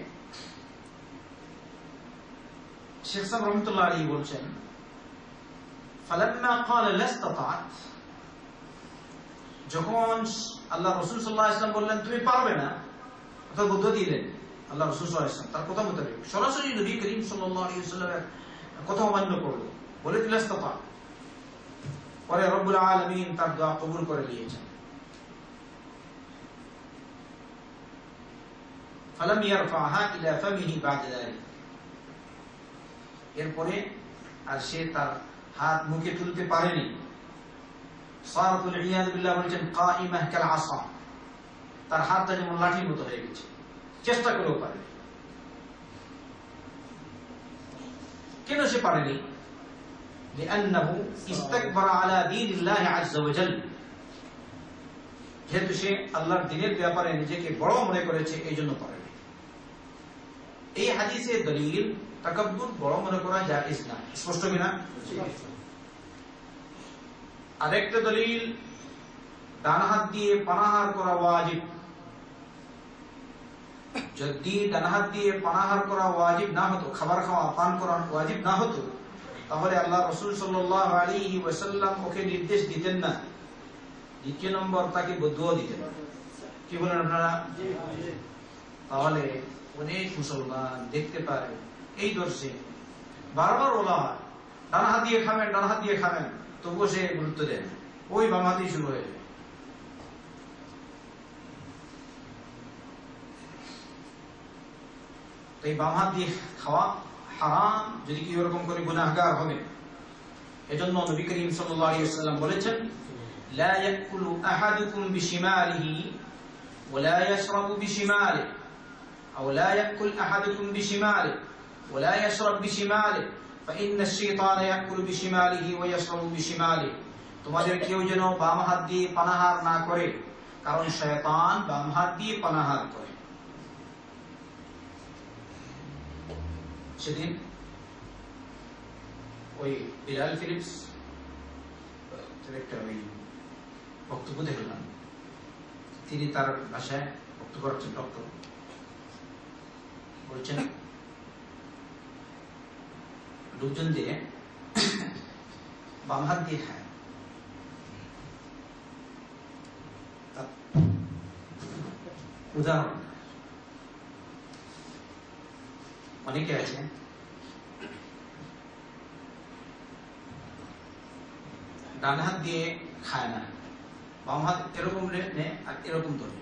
শেখ সাহেব রহমাতুল্লাহ আলাইহি বলছেন ফালাম্মা ক্বালা লাস্তাতা'ত, যখন আল্লাহ রাসূল সাল্লাল্লাহু আলাইহি ওয়াসাল্লাম বললেন তুমি পারবে না, অর্থাৎ বদুয়া দিলেন আল্লাহ রাসূল সাল্লাল্লাহু আলাইহি ওয়াসাল্লাম তার কথা মোতাবেক সরাসরি নবী করিম সাল্লাল্লাহু আলাইহি ওয়াসাল্লামের কথা অমান্য করলো, বলে দিল লাস্তাতা। পরে রব্বুল আলামিন তার দোয়া কবুল করে নিয়েছেন। ফালাম ইয়ারফাহা ইলা ফামিহি বা'দা যালিক, এরপরে আর সে তার হাত মুখে তুলতে পারেনি। সারাতুল ইয়াদ বিল্লাহ বলেছেন কাইমাহ কাল আসা, তার হাতটা যেমন লাঠির মতো হয়ে গেছে, চেষ্টা করেও পারেনি। কেন সে পারেনি? লিআন্নাহু ইস্তাকবারা আলা দীনিল্লাহি আযজা ওয়া জাল, যেহেতু সে আল্লাহর দ্বীনের ব্যাপারে নিজেকে বড় মনে করেছে, এই জন্য পারেনি। এই হাদিসে দলিল তাকাব্বুর বড় মনে করা জায়েজ না, স্পষ্ট কিনা? আরেকটা দলিল ডান হাত দিয়ে পানাহার করা ওয়াজিব। যদি ডান হাত দিয়ে পানাহার করা ওয়াজিব না হতো, খাবার খাওয়া পান করা ওয়াজিব না হতো, তাহলে আল্লাহ রাসূল সাল্লাল্লাহু আলাইহি ওয়াসাল্লাম ওকে নির্দেশ দিতেন না। দ্বিতীয় নম্বর তাকে বদুয়া দিতেন। কি বলেন আপনারা? তাহলে অনেক মুসলমান দেখতে পারে এই দর্শে বারবার বলা হয় ডান হাত দিয়ে খাবেন, ডান হাত দিয়ে খাবেন, তবুও সে গুরুত্ব দেয় না, ওই বাম হাতেই শুরু হয়ে যায়। তো এই বাম হাত দিয়ে খাওয়া হারাম, যদি কেউ এরকম করে গুনাহগার হবে। এজন্য নবী করিম সাল্লাল্লাহু আলাইহি ওয়াসাল্লাম বলেছেন لا يأكل أحدكم بشماله ولا يشرب بشماله أو لا يأكل أحدكم بشماله ولا يشرب بشماله فإن الشيطان يأكل بشماله ويشرب بشماله তোমাদের কেউ যেন বাম হাত দিয়ে পানাহার না করে, কারণ শয়তান বাম হাত দিয়ে পানাহার করে। সেদিন ওই বিলাল ফিলিপস একটা ওই বক্তব্য দেখলাম, তিনি তার ভাষায় বক্তব্য করছেন, ডক্টর বলছেন লোকজন দিয়ে বাম হাত দিয়ে খায়। উদাহরণ অনেকে আছে ডান হাত দিয়ে খায় না, বাম হাত এরকম নেয় আর এরকম ধরে,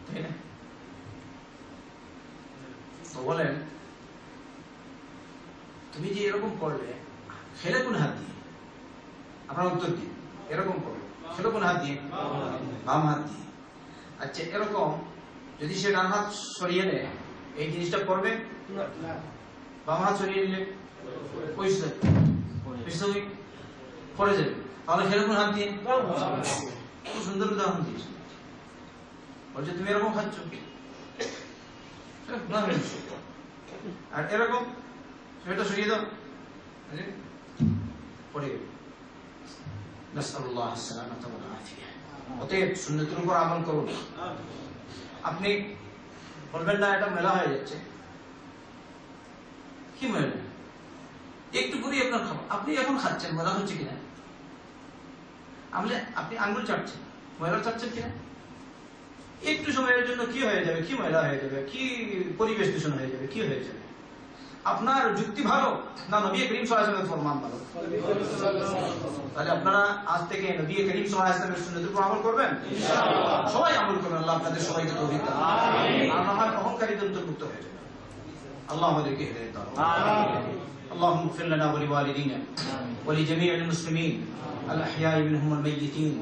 তাই না? তো বলেন তুমি যে এরকম করলে খেলে কোন হাত দিয়ে? আপনার উত্তর দিন, এরকম করলে খেলে কোন হাত দিয়ে? বাম হাত দিয়ে। আচ্ছা, এরকম যদি সে ডান হাত সরিয়ে নেয় এই জিনিসটা করবে? বাম হাত সরিয়ে নিলে পড়ে যাবে, তাহলে খেলে কোন হাত দিয়ে? খুব সুন্দর উদাহরণ দিয়েছে। বলছে তুমি এরকম খাচ্ছ, আর এরকম সেটা সরিয়ে দাও, পড়ে যাবে। নাসআলুল্লাহ আসসালামাতা ওয়াল আফিয়া। অতএব সুন্নতের উপর আমল করুন। আপনি বলবেন না এটা মেলা হয়ে যাচ্ছে, কি মেলা? একটু করেই আপনার খাবার, আপনি এখন খাচ্ছেন, মেলা হচ্ছে কিনা? আপনি আঙ্গুল চাটছেন, ময়লা চাটছেন কিনা? একটু সময়ের জন্য কি হয়ে যাবে, কি ময়লা হয়ে যাবে, কি পরিবেশ দূষণ হয়ে যাবে, কি হয়ে যাবে? আপনার যুক্তি ভালো না নবী করিম সাল্লাল্লাহু আলাইহি ওয়াসাল্লামের ফরমান ভালো? তাহলে আপনারা আজ থেকে নবী করিম সাল্লাল্লাহু আলাইহি ওয়াসাল্লামের সুন্নতের উপর আমল করবেন ইনশাআল্লাহ। সবাই আমল করবেন, আল্লাহ আপনাদের সবাইকে তৌফিক দান করুন। আর আমার অহংকারীদের অন্তর্ভুক্ত হয়ে যাবে, আল্লাহ আমাদেরকে হেদায়েত দান করুন। اللهم اغفر لنا ولوالدينا ولجميع المسلمين الأحياء منهم والميتين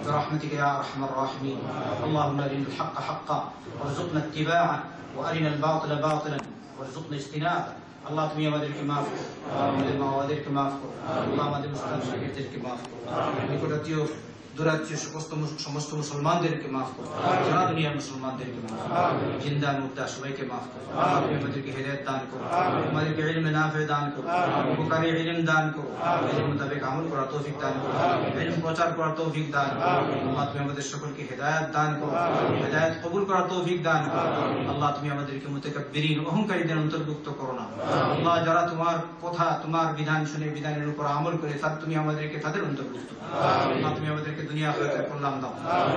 برحمتك يا أرحم الراحمين. اللهم أرنا الحق حقا وارزقنا اتباعه وأرنا الباطل باطلا وارزقنا اجتنابه. আল্লাহ তুমি আমাদেরকে মাফ করো, আমাদের মা বাবাদেরকে মাফ করো, আল্লাহ আমাদের মুসলিম শাগিরদেরকে মাফ করো, নিকটাত্মীয় দূরাত্মীয় সমস্ত মুসলমানদেরকে মাফ করো, সারা দুনিয়ার মুসলমানদেরকে মাফ করো, জিন্দা মুর্দা সবাইকে মাফ করো। তুমি আমাদেরকে হেদায়েত দান করো, আমাদেরকে ইলমে নাফি দান করো, উপকারী ইলম দান করো, ইলম মোতাবেক আমল করার তৌফিক দান করো, ইলম প্রচার করার তৌফিক দান করো। আল্লাহ তুমি আমাদের সকলকে হেদায়েত দান করো, হেদায়েত কবুল করার তৌফিক দান করো। আল্লাহ তুমি আমাদেরকে মুতাকাব্বিরিন অহংকারীদের অন্তর্ভুক্ত করো না। আল্লাহ যারা তোমার কথা তোমার বিধান শুনে বিধানের উপর আমল করে তুমি আমাদেরকে তাদের অন্তর্ভুক্ত করো। আল্লাহ তুমি আমাদেরকে দুনিয়া আখিরাতের কল্যাণ দাও,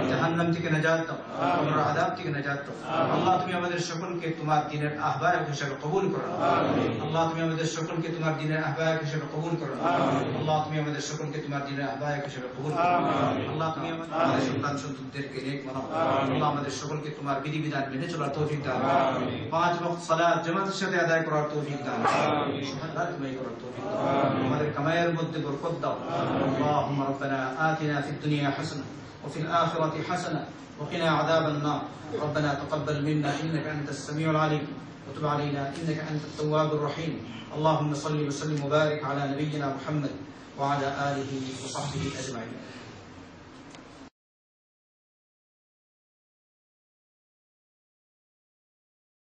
জাহান্নাম থেকে নাজাত দাও, কবর আযাব থেকে নাজাত দাও। আল্লাহ তুমি আমাদের সকলকে তোমার দ্বীনের আহ্বায়ক হিসেবে কবুল করো। আল্লাহ তুমি আমাদের সকলকে তোমার দ্বীনের আহ্বায়ক হিসেবে কবুল করো। আল্লাহ তুমি আমাদের সকলকে তোমার দ্বীনের আহ্বায়ক হিসেবে কবুল করো। আল্লাহ তুমি আমাদের সন্তান সন্ততিদেরকে নেক বানাও। আল্লাহ আমাদের সকলকে তোমার বিধিবিধান মেনে চলার তৌফিক দান করো। 5 ওয়াক্ত সালাত জামাতের সাথে আদায় করার তৌফিক দান করো। সুবহানাল্লাহ তুমি করার তৌফিক দাও। আমাদের কামাইয়ের মধ্যে বরকত দাও। আল্লাহুম্মা রাব্বানা আতিনা ফিদ দুনিয়া হাসানাহ وفي الآخرة حسنة وقنا عذاب النار. ربنا تقبل منا إنك أنت السميع العليم وتب علينا إنك أنت التواب الرحيم. اللهم صل وسلم وبارك على نبينا محمد وعلى آله وصحبه أجمعين.